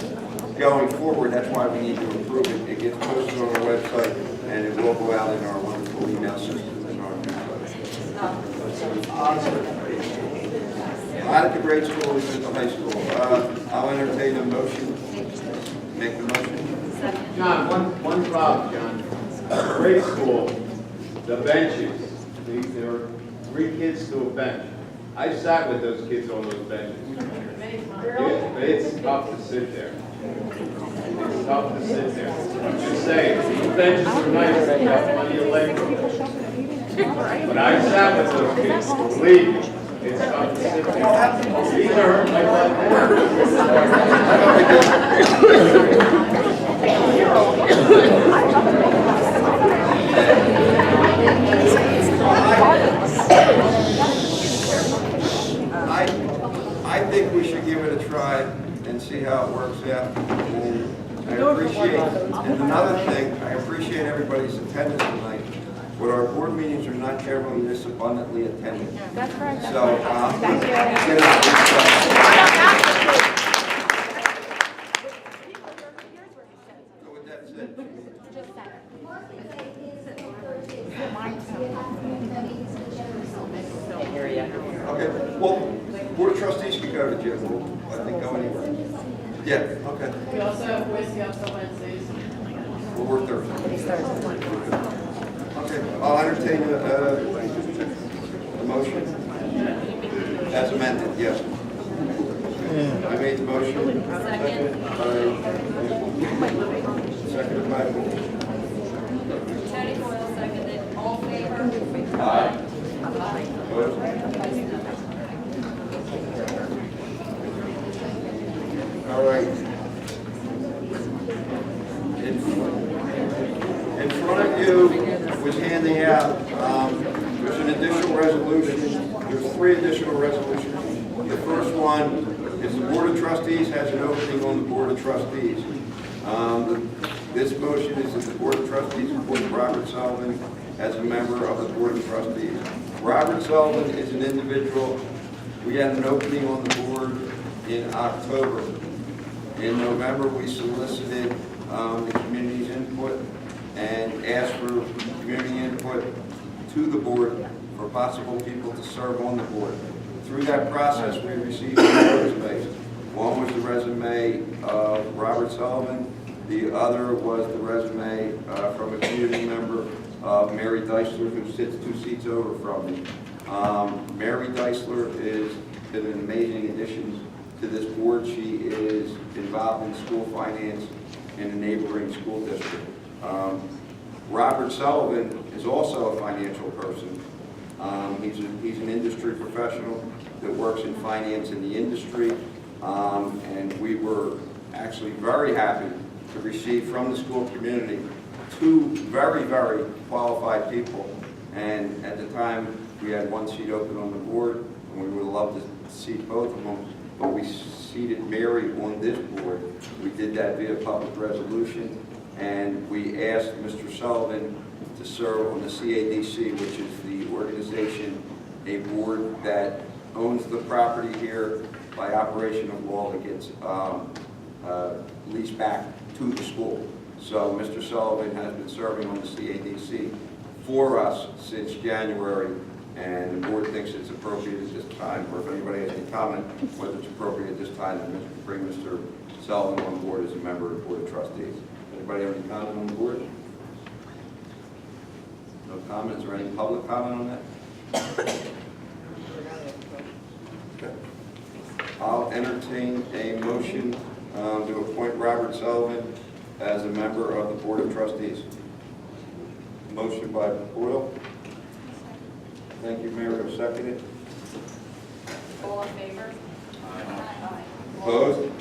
going forward. That's why we need to approve it. It gets posted on our website, and it will go out in our wonderful email system and our newsletter. Not at the grade school, it's at the high school. I'll entertain a motion. Make the motion. John, one problem, John. Grade school, the benches, there are 3 kids to a bench. I sat with those kids on those benches. It's tough to sit there. It's tough to sit there. I'm just saying, the benches are nice, they have plenty of leg room. But I sat with those kids, believe me, it's tough to sit there. These are hurt my I think we should give it a try and see how it works out. And I appreciate, and another thing, I appreciate everybody's attendance tonight, but our board meetings are not generally this abundantly attended. That's correct. So, Thank you. with that said, okay, well, board of trustees can go to Jim, I think go anywhere. Yeah, okay, We also have Boy Scouts on Wednesdays. we'll work Thursday. Okay, I'll entertain a motion. As amended, yes. I made the motion. Seconded by Tony Boyle seconded. All in favor? Aye. Opposed? All right. In front of you was handing out, there's an additional resolution. There's 3 additional resolutions. The first one is the Board of Trustees has an opening on the Board of Trustees. This motion is that the Board of Trustees appoint Robert Sullivan as a member of the Board of Trustees. Robert Sullivan is an individual. We had an opening on the board in October. In November, we solicited the community's input and asked for community input to the board for possible people to serve on the board. Through that process, we received 2 resumes. One was the resume of Robert Sullivan. The other was the resume from a community member, Mary Deisler, who sits 2 seats over from me. Mary Deisler has been an amazing addition to this board. She is involved in school finance in a neighboring school district. Robert Sullivan is also a financial person. He's an industry professional that works in finance in the industry, and we were actually very happy to receive from the school community 2 very, very qualified people. And at the time, we had 1 seat open on the board, and we would love to seat both of them, but we seated Mary on this board. We did that via public resolution, and we asked Mr. Sullivan to serve on the CADC, which is the organization, a board that owns the property here by operation of law that gets leased back to the school. So Mr. Sullivan has been serving on the CADC for us since January, and the board thinks it's appropriate at this time, or if anybody has any comment, whether it's appropriate at this time to bring Mr. Sullivan on board as a member of the Board of Trustees. Anybody have any comment on the board? No comments or any public comment on that? Okay. I'll entertain a motion to appoint Robert Sullivan as a member of the Board of Trustees. Motion by Boyle. Thank you, Mayor. Seconded. All in favor? Opposed?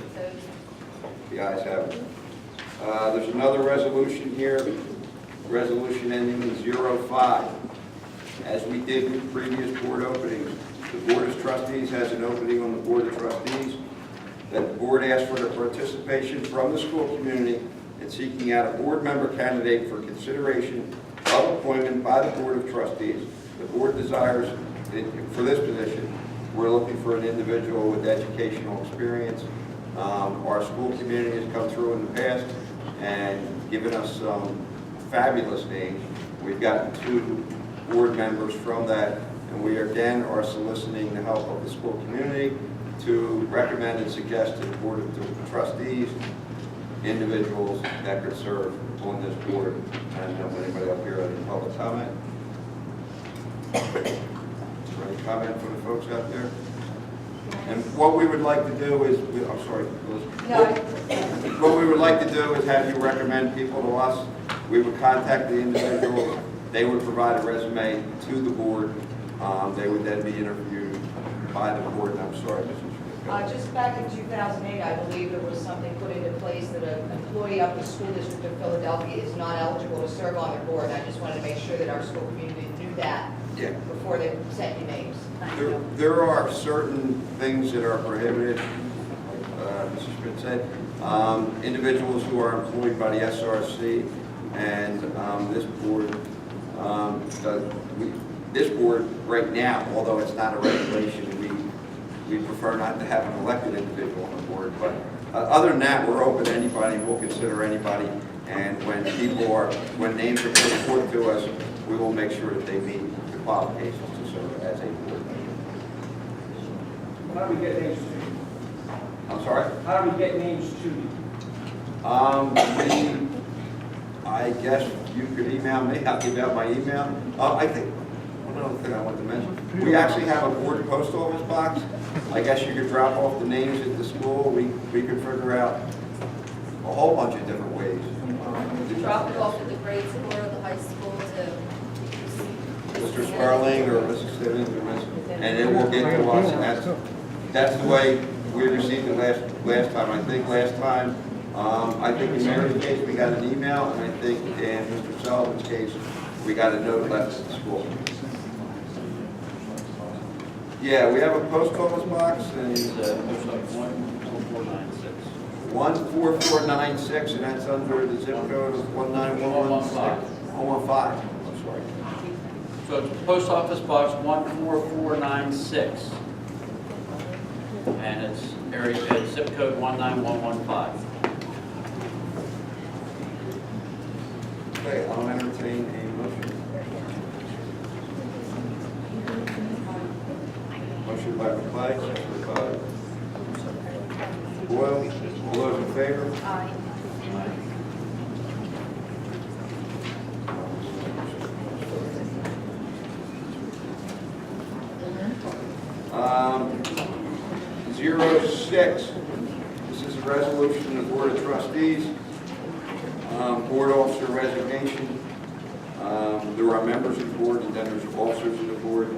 The ayes have it. There's another resolution here, resolution ending in 05. As we did with previous board openings, the Board of Trustees has an opening on the Board of Trustees, that the board asks for the participation from the school community in seeking out a board member candidate for consideration of appointment by the Board of Trustees. The board desires, for this position, we're looking for an individual with educational experience. Our school community has come through in the past and given us some fabulous names. We've gotten 2 board members from that, and we again are soliciting the help of the school community to recommend and suggest to the Board of Trustees individuals that could serve on this board. And anybody up here any public comment? Is there any comment from the folks out there? And what we would like to do is, I'm sorry, Elizabeth. What we would like to do is have you recommend people to us. We would contact the individuals. They would provide a resume to the board. They would then be interviewed by the board. And I'm sorry, Mrs. Just back in 2008, I believe there was something put into place that an employee of the school district of Philadelphia is not eligible to serve on their board. I just wanted to make sure that our school community knew that before they sent you names. There are certain things that are prohibited, like Mrs. Schmidt said. Individuals who are employed by the SRC and this board, this board right now, although it's not a regulation, we prefer not to have an elected individual on the board. But other than that, we're open to anybody. We'll consider anybody. And when names are put forth to us, we will make sure that they meet the qualifications to serve as a board member. How do we get names to you? I'm sorry? How do we get names to you? I guess you could email me. I'll give out my email. I think one other thing I want to mention. We actually have a board post office box. I guess you could drop off the names at the school. We could figure out a whole bunch of different ways. Drop it off at the grade school or the high school to Mr. Sperling or Mrs. Stevens or Ms. And it will get to us. And that's the way we received it last time. I think last time, I think in Mary's case, we got an email, and I think in Mr. Sullivan's case, we got a note left at the school. Yeah, we have a post office box, and it's 14496, and that's under the zip code of 19115. 115. I'm sorry. So it's Post Office Box 14496, and it's area code zip code 19115. Okay, I'll entertain a motion. Motion by McClay, second by Boyle. All those in favor? Aye. 06. This is a resolution of the Board of Trustees. Board officer resignation. There are members of the board, and then there's officers of the board.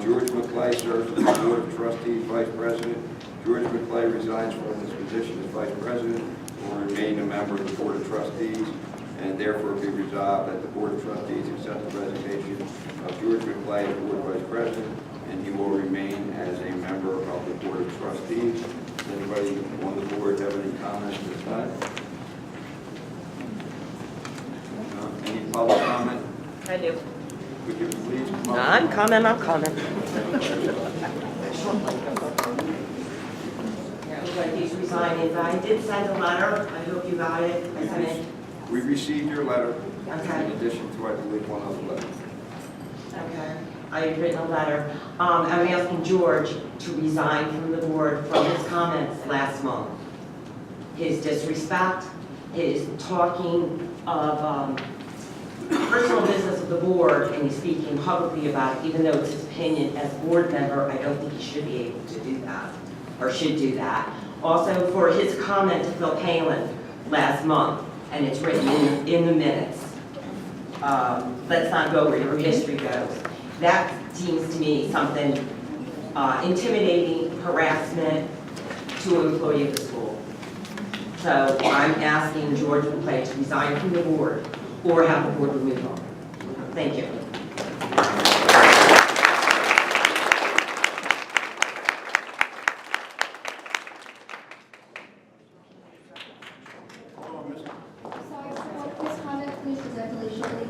George McClay serves as the Board of Trustees Vice President. George McClay resigns from his position as Vice President, will remain a member of the Board of Trustees, and therefore be resolved that the Board of Trustees accept the resignation of George McClay as Board Vice President, and he will remain as a member of the Board of Trustees. Does anybody on the board have any comments at this time? Any public comment? I do. Would you please come up? I'm coming. Yeah, looks like he's resigning. I did send a letter. I hope you got it. I sent it. We received your letter, Okay. in addition to, I believe, one other letter. Okay. I had written a letter. I'm asking George to resign from the board from his comments last month. His disrespect, his talking of personal business of the board, and he's speaking publicly about it, even though it's his opinion as board member. I don't think he should be able to do that, or should do that. Also, for his comment to Phil Palin last month, and it's written in the minutes. Let's not go where your history goes. That seems to me something intimidating, harassment, to an employee of the school. So I'm asking George McClay to resign from the board or have the board remove him. Thank you. Sorry, this comment, please present shortly.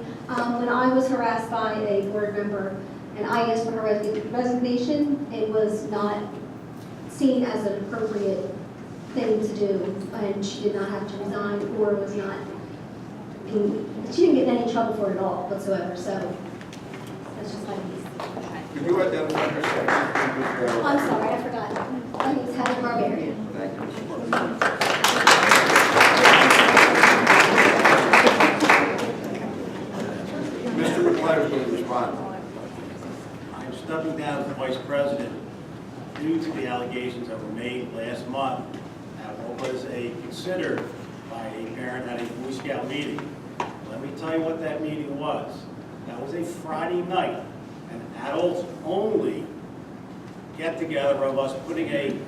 When I was harassed by a board member and I asked for her resignation, it was not seen as an appropriate thing to do, and she did not have to resign or was not she didn't get in any trouble for it at all whatsoever, so that's just my piece. Could you identify yourself? I'm sorry, I forgot. My name is Heather Barbarian. Thank you, Mr. Mr. McClay is going to respond. I'm stepping down as the vice president due to the allegations that were made last month at what was considered by a parent at a Boy Scout meeting. Let me tell you what that meeting was. That was a Friday night, an adults-only get-together of us putting a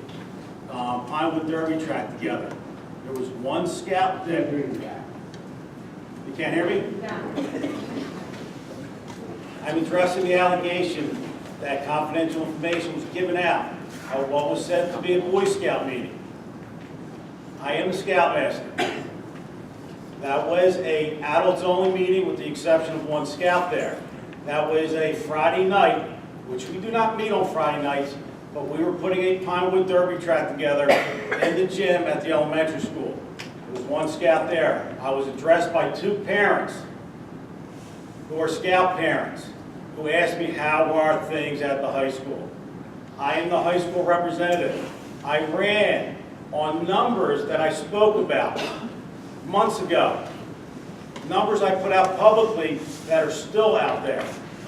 Pinewood Derby track together. There was one scout there. You can't hear me? I'm addressing the allegation that confidential information was given out of what was said to be a Boy Scout meeting. I am the Scoutmaster. That was an adults-only meeting with the exception of one scout there. That was a Friday night, which we do not meet on Friday nights, but we were putting a Pinewood Derby track together in the gym at the elementary school. There was one scout there. I was addressed by two parents who are scout parents who asked me how are things at the high school. I am the high school representative. I ran on numbers that I spoke about months ago. Numbers I put out publicly that are still out there.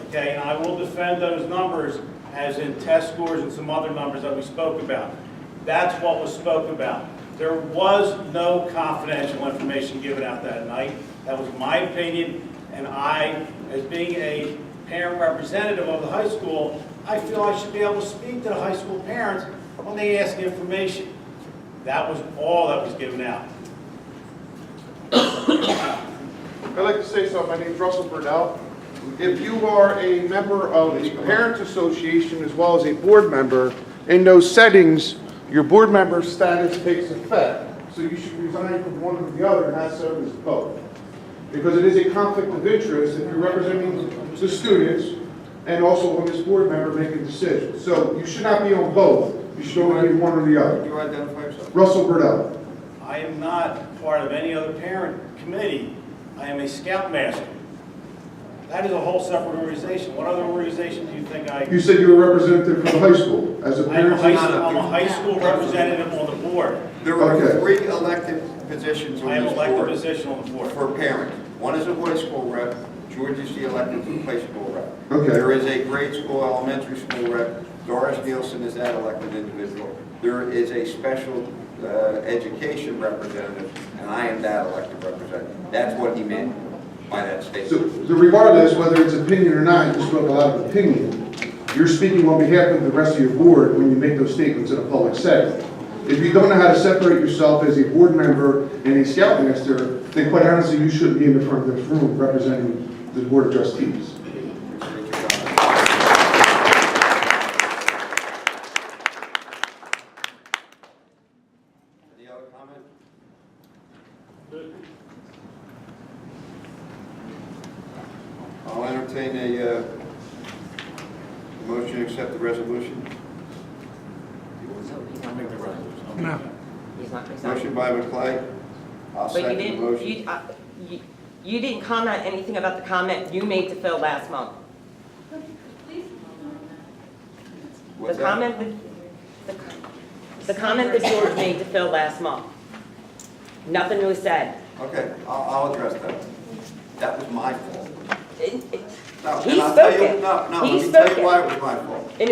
Okay, and I will defend those numbers as in test scores and some other numbers that we spoke about. That's what was spoke about. There was no confidential information given out that night. That was my opinion, and I, as being a parent representative of the high school, I feel I should be able to speak to the high school parents when they ask information. That was all that was given out. I'd like to say something. My name is Russell Burdell. If you are a member of a parents association as well as a board member, in those settings, your board member status takes effect. So you should resign from one or the other and not serve as both. Because it is a conflict of interest if you're representing the students and also on this board member making decisions. So you should not be on both. You should only be one or the other. Could you identify yourself? Russell Burdell. I am not part of any other parent committee. I am a Scoutmaster. That is a whole separate organization. What other organization do you think I... You said you were a representative for the high school. As a I'm parent, a high school representative on the board. There are three elected positions on I am this elected board position on the board. for parents. One is a high school rep. George is the elected high school rep. Okay. There is a grade school, elementary school rep. Doris Nielsen is that elected individual. There is a special education representative, and I am that elected representative. That's what he meant by that statement. so regardless whether it's opinion or not, you spoke a lot of opinion. You're speaking on behalf of the rest of your board when you make those statements in a public setting. If you don't know how to separate yourself as a board member and a Scoutmaster, then quite honestly, you shouldn't be in the front of this room representing the Board of Trustees. Any other comment? I'll entertain a motion to accept the resolution. I'll make the resolution. No. He's not Motion by McClay. I'll But you second the didn't, motion. you didn't comment anything about the comment you made to Phil last month. What's The that? comment that George made to Phil last month. Nothing was said. Okay, I'll address that. That was my fault. No, He and I'll tell spoke you, it. no, He let me spoke tell you it. why it was my fault. And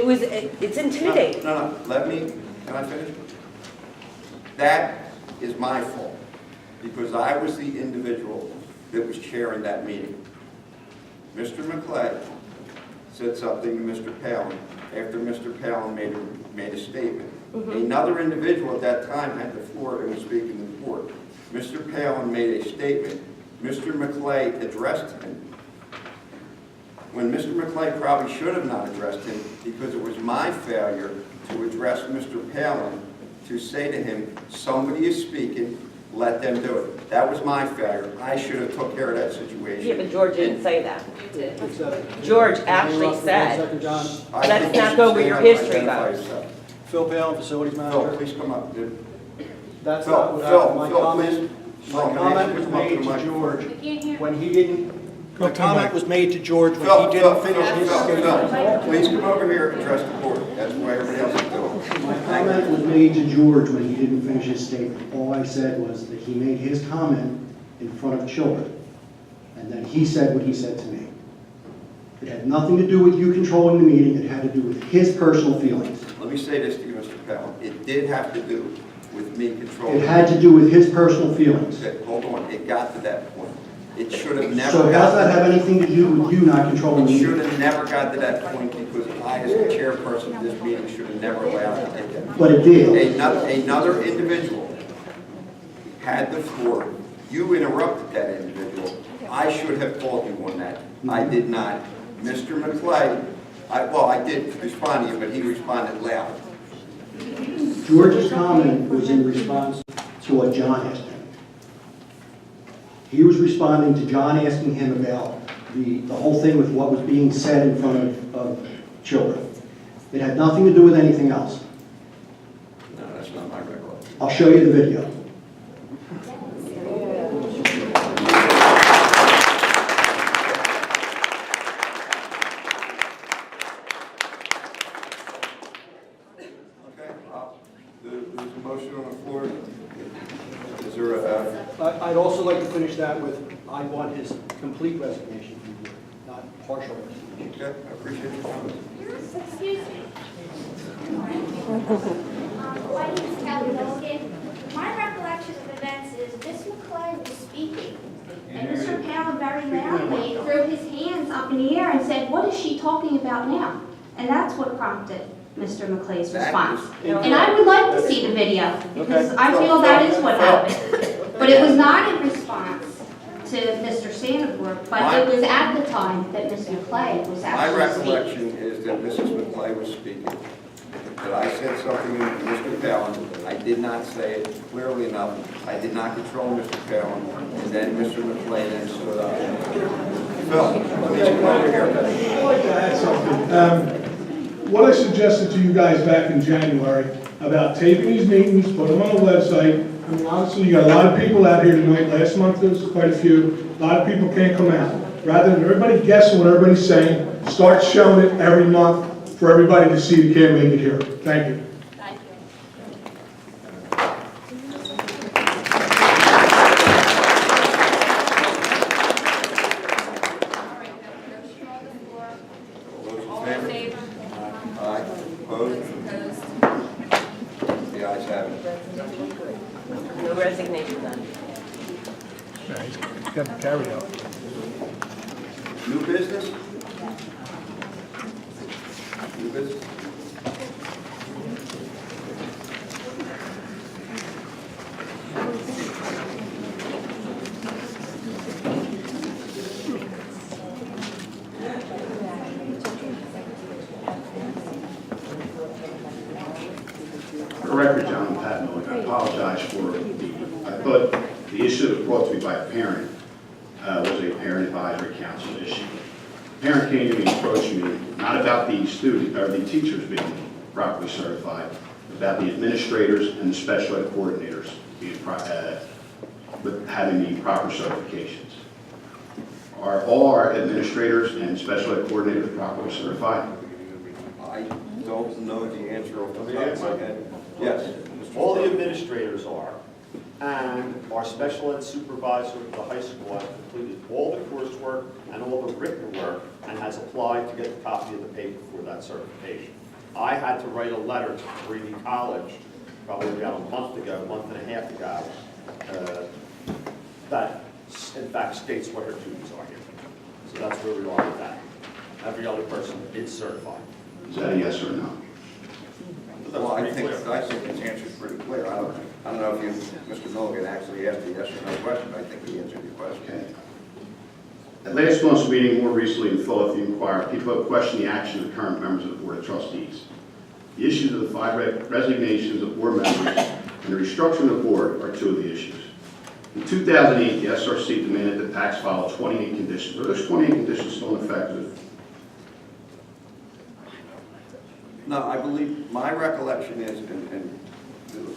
it's intimidating. No, let me, can I finish? That is my fault, because I was the individual that was chairing that meeting. Mr. McClay said something to Mr. Palin after Mr. Palin made a statement. Another individual at that time had the floor and was speaking to the board. Mr. Palin made a statement. Mr. McClay addressed him. When Mr. McClay probably should have not addressed him because it was my failure to address Mr. Palin to say to him, somebody is speaking, let them do it. That was my failure. I should have took care of that situation. Yeah, but George didn't say that. It's, George actually One said, second, John. let's not go where your history goes. Phil Palin, Facilities Phil, Manager. please come up, dude. That's Phil, not what Phil, happened. My Phil, comment, please. my comment was Come up to made the to microphone. George when he didn't, my comment was made to George when Phil, he Phil, didn't Phil, finish his Phil, statement. Phil, please come over here and address the board. That's the way everybody else is doing. My comment was made to George when he didn't finish his statement. All I said was that he made his comment in front of children, and then he said what he said to me. It had nothing to do with you controlling the meeting, it had to do with his personal feelings. Let me say this to you, Mr. Palin. It did have to do with me controlling. It had to do with his personal feelings. Okay, hold on. It got to that point. It should have never So how got does that have anything to do with you not controlling the It should meeting? have never got to that point because I, as the chairperson of this meeting, should have never allowed it to take that. But it did. Another individual had the floor. You interrupted that individual. I should have called you on that. I did not. Mr. McClay, I did respond to you, but he responded loud. George's comment was in response to what John asked him. He was responding to John asking him about the whole thing with what was being said in front of children. It had nothing to do with anything else. No, that's not my recollection. I'll show you the video. Okay, there's a motion on the floor. Is there a, I'd also like to finish that with, I want his complete resignation from the board, not partial resignation. okay, I appreciate your comments. Excuse me. My name is Kelly Milligan. My recollection of events is Miss McClay was speaking, and Mr. Palin very loudly threw his hands up in the air and said, "What is she talking about now?" And that's what prompted Mr. McClay's response. And I would like to see the video, because I feel that is what happened. But it was not in response to Mr. Sanford, but it was at the time that Ms. McClay was My actually speaking. recollection is that Mrs. McClay was speaking, that I said something to Mr. Palin. I did not say it clearly enough. I did not control Mr. Palin, and then Mr. McClay then stood up. Phil, please come over here. I'd like to add something. What I suggested to you guys back in January about taping these meetings, put them on the website. I mean, honestly, you got a lot of people out here tonight. Last month there was quite a few. A lot of people can't come out. Rather than everybody guessing what everybody's saying, start showing it every month for everybody to see who can't make it here. Thank you. Thank you. All those in favor? Aye. Opposed? The ayes have it. No resignation then. Yeah, he's got the carry out. New business? New business? For the record, John Patton, I apologize for I thought the issue that was brought to me by a parent was a parent advisory council issue. The parent came to me and approached me, not about the student or the teachers being properly certified, about the administrators and the special ed coordinators being having the proper certifications. Are all our administrators and special ed coordinators properly certified? I don't know the answer off the top of my head. Yes. All the administrators are, and our special ed supervisor at the high school has completed all the coursework and all the written work and has applied to get a copy of the paper for that certification. I had to write a letter to Grady College, probably about a month and a half ago, that in fact states what her duties are here. So that's where we are with that. Every other person is certified. Is that a yes or no? Well, I think it's answered pretty clear. I don't know if you, Mr. Milligan, actually asked a yes or no question. I think he answered your question. Okay. At last month's meeting, more recently in Philadelphia Inquirer, people have questioned the action of the current members of the Board of Trustees. The issues of the 5 resignations of board members and the restructuring of the board are 2 of the issues. In 2008, the SRC demanded that PACS follow 28 conditions. Are those 28 conditions still in effect? No, I believe, my recollection is, and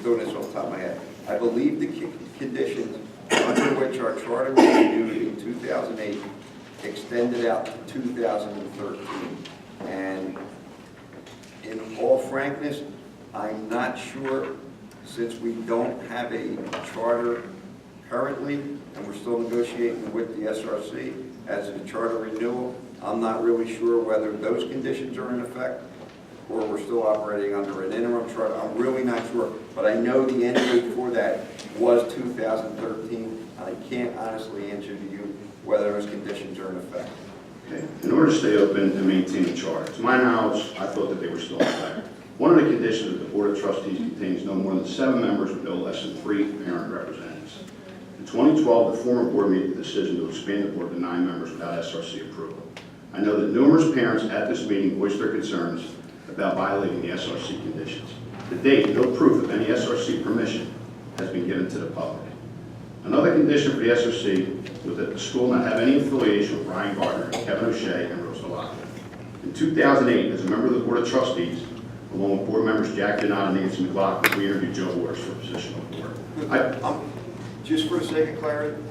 doing this off the top of my head, I believe the conditions under which our charter was renewed in 2008 extended out to 2013. And in all frankness, I'm not sure, since we don't have a charter currently, and we're still negotiating with the SRC as a charter renewal, I'm not really sure whether those conditions are in effect or we're still operating under an interim charter. I'm really not sure, but I know the end date for that was 2013, and I can't honestly answer to you whether those conditions are in effect. Okay. In order to stay open and maintain the charter, to my knowledge, I thought that they were still in effect. One of the conditions that the Board of Trustees contains no more than 7 members with no less than 3 parent representatives. In 2012, the former board made the decision to expand the board to 9 members without SRC approval. I know that numerous parents at this meeting voiced their concerns about violating the SRC conditions. To date, no proof of any SRC permission has been given to the public. Another condition for the SRC was that the school not have any affiliation with Ryan Gardner, Kevin O'Shea, and Rose DeLocke. In 2008, as a member of the Board of Trustees, along with board members Jack Denot and Nancy McLaughlin, we interviewed Joe Waters for a position on the board. Just for the sake of clarity,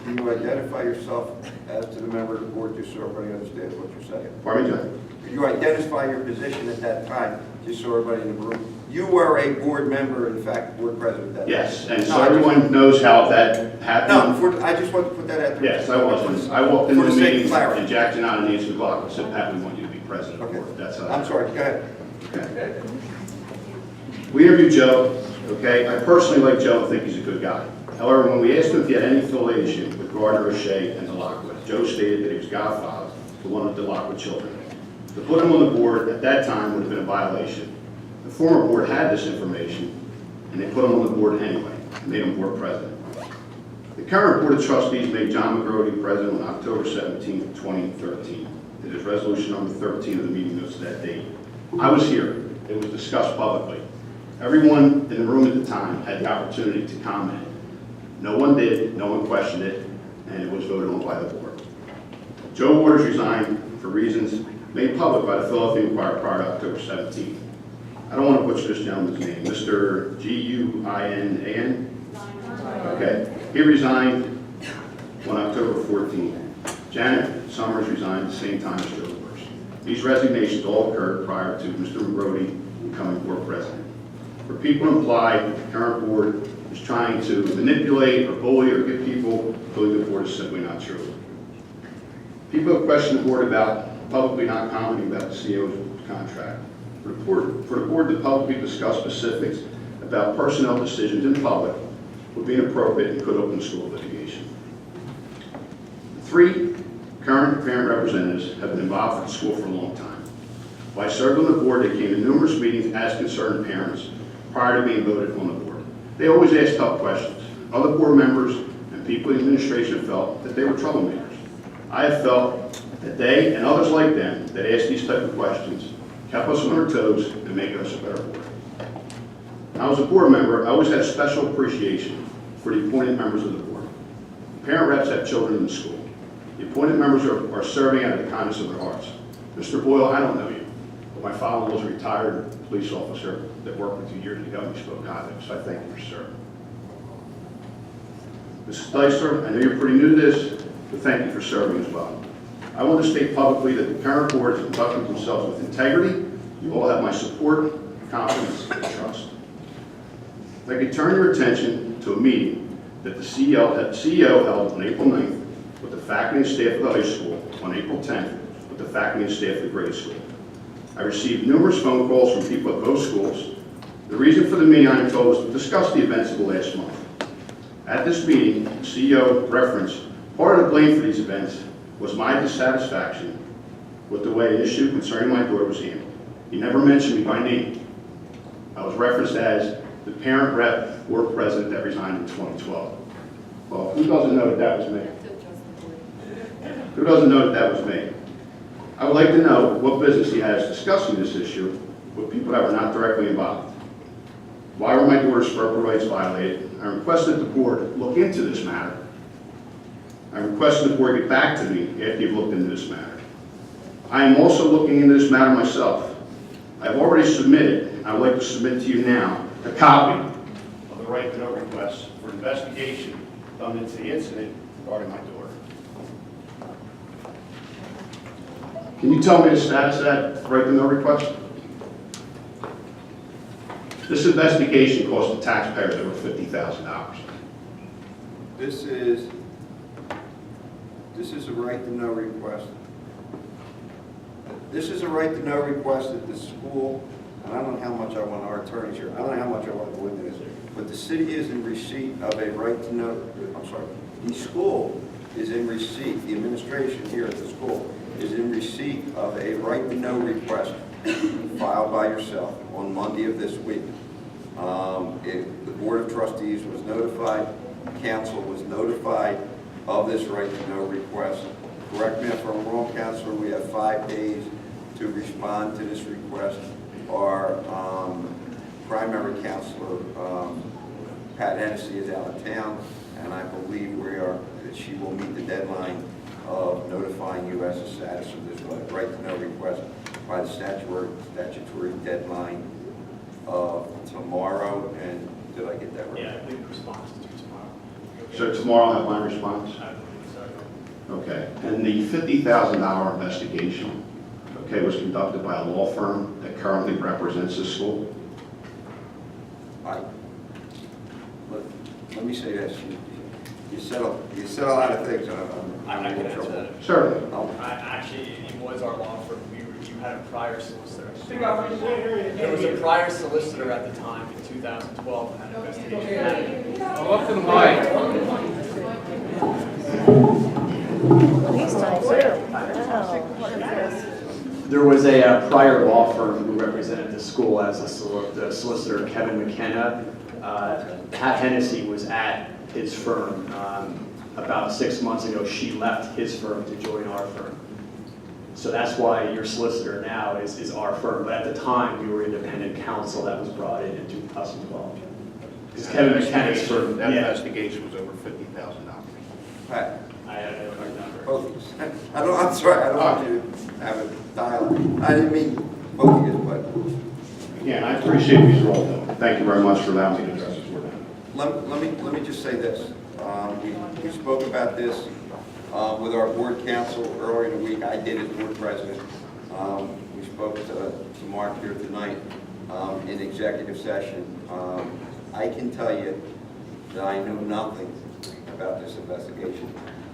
can you identify yourself as to the member of the board, just so everybody understands what you're saying? Pardon me, John? Could you identify your position at that time, just so everybody in the room? You were a board member, in fact, board president at that time. Yes, and so everyone knows how that happened. No, I just want to put that out there. Yes, I was. I walked into For the the sake of meeting, clarity. and Jack Denot and Nancy McLaughlin said, Pat, we want you to be president of the board. That's how. I'm sorry, go ahead. Okay. We interviewed Joe, okay? I personally like Joe and think he's a good guy. However, when we asked him if he had any affiliation with Gardner, O'Shea, and DeLocke, Joe stated that he was godfather to one of the DeLocke children. To put him on the board at that time would have been a violation. The former board had this information, and they put him on the board anyway, and made him board president. The current Board of Trustees made John McGrody president on October 17, 2013. It is resolution number 13 of the meeting notes of that date. I was here. It was discussed publicly. Everyone in the room at the time had the opportunity to comment. No one did, no one questioned it, and it was voted on by the board. Joe Waters resigned for reasons made public by the Philadelphia Inquirer prior to October 17th. I don't want to butcher this gentleman's name, Mr. Guinan. Okay, he resigned on October 14th. Janet Summers resigned at the same time as Joe Waters. These resignations all occurred prior to Mr. McGrody becoming board president. For people to imply that the current board is trying to manipulate or bully or get people to believe the board is simply not true. People have questioned the board about publicly not commenting about the CEO's contract. For the board to publicly discuss specifics about personnel decisions in public would be inappropriate and could open school litigation. 3 current parent representatives have been involved with the school for a long time. While I served on the board, they came to numerous meetings as concerned parents prior to being voted on the board. They always asked tough questions. Other board members and people in the administration felt that they were troublemakers. I have felt that they and others like them that asked these type of questions kept us on our toes and made us a better board. When I was a board member, I always had a special appreciation for the appointed members of the board. Parent reps have children in the school. The appointed members are serving out of the kindness of their hearts. Mr. Boyle, I don't know you, but my father was a retired police officer that worked with you years ago and you spoke highly of, so I thank you for serving. Mrs. Dyster, I know you're pretty new to this, but thank you for serving as well. I want to state publicly that the current board is conducting themselves with integrity. You all have my support, confidence, and trust. If I could turn your attention to a meeting that the CEO held on April 9th with the faculty and staff of the high school, on April 10th with the faculty and staff of the grade school. I received numerous phone calls from people at both schools. The reason for the meeting, I am told, was to discuss the events of the last month. At this meeting, the CEO referenced part of the blame for these events was my dissatisfaction with the way an issue concerning my daughter was handled. He never mentioned me by name. I was referenced as the parent rep board president that resigned in 2012. Well, who doesn't know that that was me? Who doesn't know that that was me? I would like to know what business he has discussing this issue with people that were not directly involved. Why were my daughter's parental rights violated? I requested the board look into this matter. I requested the board get back to me after you've looked into this matter. I am also looking into this matter myself. I've already submitted, and I would like to submit to you now, a copy of the right to know request for investigation done into the incident regarding my daughter. Can you tell me the status of that right to know request? This investigation cost the taxpayers over $50,000. This is a right to know request. This is a right to know request at the school, and I don't know how much I want our attorneys here, I don't know how much I want to go into this, but the city is in receipt of a right to know, I'm sorry, the school is in receipt, the administration here at the school is in receipt of a right to know request filed by yourself on Monday of this week. The Board of Trustees was notified, council was notified of this right to know request. Correct me if I'm wrong, Councilor, we have 5 days to respond to this request. Our primary counselor, Pat Hennessy, is out of town, and I believe she will meet the deadline of notifying you as the status of this right to know request by the statutory deadline of tomorrow. And did I get that right? Yeah, I believe the response is due tomorrow. So tomorrow I'll have my response? I believe so. Okay. And the $50,000 investigation, okay, was conducted by a law firm that currently represents the school? Let me say this. You said a lot of things. I'm not going to answer that. Certainly. Actually, it was our law firm. You had a prior solicitor. There was a prior solicitor at the time in 2012 and had an investigation. Up to the mic. There was a prior law firm who represented the school as the solicitor, Kevin McKenna. Pat Hennessy was at his firm. About 6 months ago, she left his firm to join our firm. So that's why your solicitor now is our firm. But at the time, we were independent counsel that was brought in 2012. Because Kevin McKenna's firm, That investigation was over $50,000. Pat, I have no number. both of us. I'm sorry, I don't want you to have a dialogue. I didn't mean both of you, but Again, I appreciate these roles, though. Thank you very much for allowing me to address this board. let me just say this. We spoke about this with our board council earlier in the week. I did as board president. We spoke to Mark here tonight in executive session. I can tell you that I knew nothing about this investigation.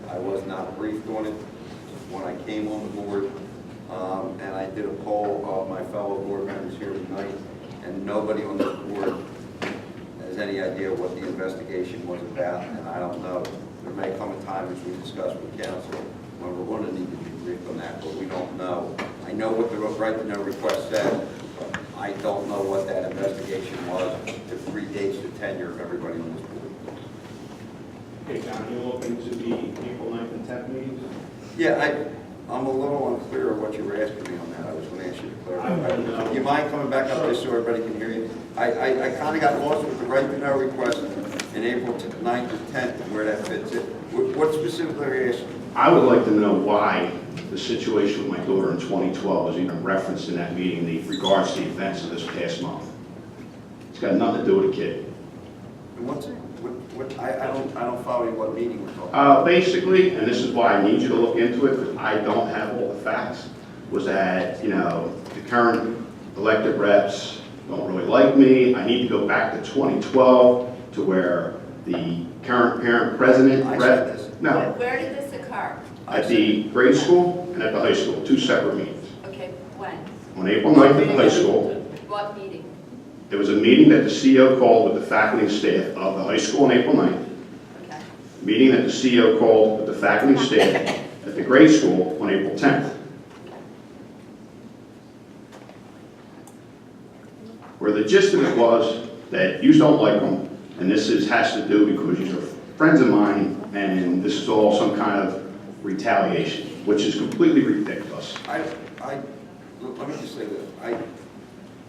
I was not briefed on it when I came on the board, and I did a poll of my fellow board members here tonight, and nobody on this board has any idea what the investigation was about, and I don't know. There may come a time as we discuss with council when we're going to need to be briefed on that, but we don't know. I know what the right to know request said. I don't know what that investigation was. It predates the tenure of everybody on this board. Okay, John, you looking to the April 9th and 10th meetings? Yeah, I'm a little unclear of what you were asking me on that. I was going to ask you to clarify. Do you mind coming back up just so everybody can hear you? I kind of got lost with the right to know request in April 9th or 10th and where that fits in. What specifically are you asking? I would like to know why the situation with my daughter in 2012 was even referenced in that meeting in regards to the events of this past month. It's got nothing to do with a kid. And what's it? I don't follow you what meeting we're talking about. Basically, and this is why I need you to look into it, because I don't have all the facts, was that, the current elected reps don't really like me. I need to go back to 2012 to where the current parent president rep. No, Where did this occur? at the grade school and at the high school, 2 separate meetings. Okay, when? On April 9th at the high school, What meeting? there was a meeting that the CEO called with the faculty and staff of the high school on April 9th. Okay. Meeting that the CEO called with the faculty and staff at the grade school on April 10th. Were where the gist of it was that you don't like them, and has to do because you're friends of mine, and this is all some kind of retaliation, which is completely ridiculous. Let me just say this.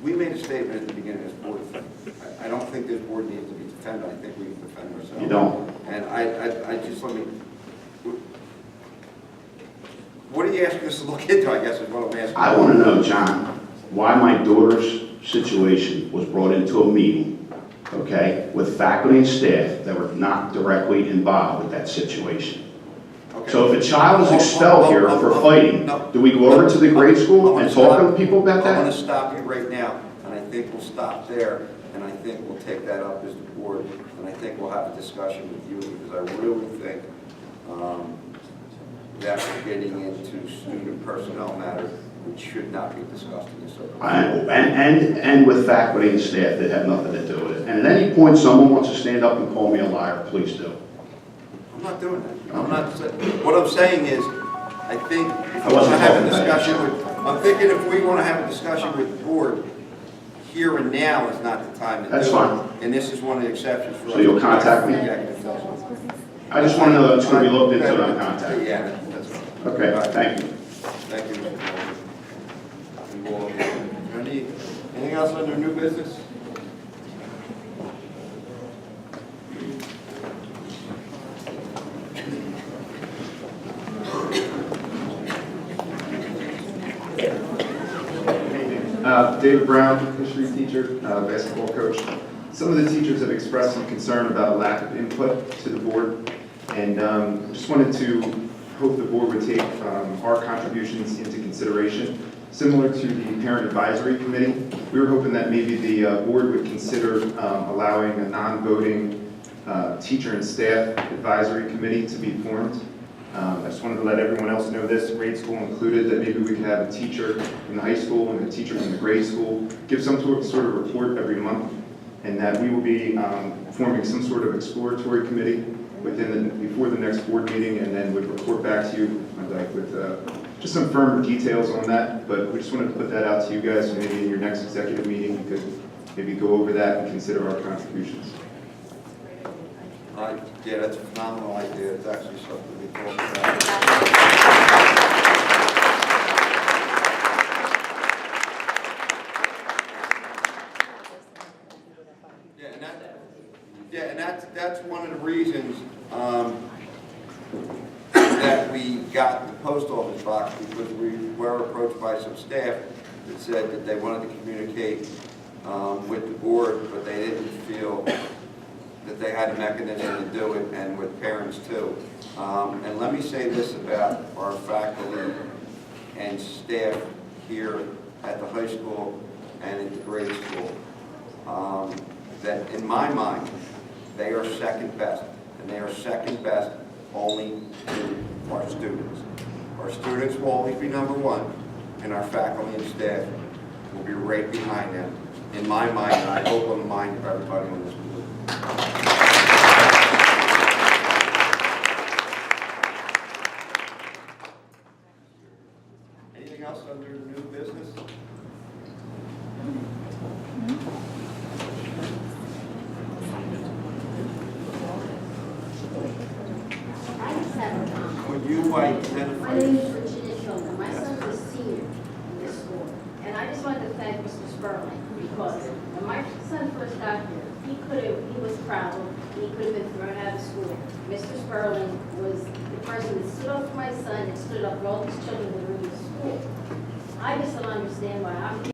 We made a statement at the beginning of this board. I don't think this board needs to be defended. I think we can defend ourselves. You don't. And what are you asking us to look into, I guess, is what I'm asking. I want to know, John, why my daughter's situation was brought into a meeting, okay, with faculty and staff that were not directly involved with that situation. Okay. So if a child is expelled here for fighting, do we go over to the grade school and talk to people about I want that? to stop you right now, and I think we'll stop there, and I think we'll take that up as the board, and I think we'll have a discussion with you, because I really think that we're getting into student personnel matters which should not be discussed in this open. And with faculty and staff that have nothing to do with it. And at any point someone wants to stand up and call me a liar, please do. I'm not doing that. What I'm saying is, I think if we want to wasn't have a talking about discussion you. with, I'm thinking if we want to have a discussion with the board, here and now is not the time to do it. That's fine. And this is one of the exceptions for us. So you'll contact me? Executive session. I just want to know that it's going to be looked into and I'll contact you. Yeah, that's right. Okay, All right. thank you. Thank you, Mr. Bowles. Anything else under new business? David Brown, history teacher, basketball coach. Some of the teachers have expressed some concern about a lack of input to the board, and just wanted to hope the board would take our contributions into consideration. Similar to the Parent Advisory Committee, we were hoping that maybe the board would consider allowing a non-voting teacher and staff advisory committee to be formed. I just wanted to let everyone else know this, grade school included, that maybe we could have a teacher from the high school and a teacher from the grade school give some sort of report every month, and that we will be forming some sort of exploratory committee before the next board meeting, and then would report back to you with just some firmer details on that. But we just wanted to put that out to you guys, so maybe in your next executive meeting you could maybe go over that and consider our contributions. Yeah, that's a phenomenal idea. It's actually something we talked about. And that's one of the reasons that we got the post office box, because we were approached by some staff that said that they wanted to communicate with the board, but they didn't feel that they had a mechanism to do it, and with parents too. And let me say this about our faculty and staff here at the high school and at the grade school, that in my mind, they are second best, and they are second best only to our students. Our students will always be number one, and our faculty and staff will be right behind them, in my mind, and I hope in the mind of everybody on this board. Anything else under new business? Would you identify? My name is Virginia Kilmer. My son is a senior in this school. And I just wanted to thank Mr. Sperling, because when my son first got here, he was proud, he could have been thrown out of school. Mr. Sperling was the person that stood up for my son and stood up for all these children that were in the school. I just don't understand why I'm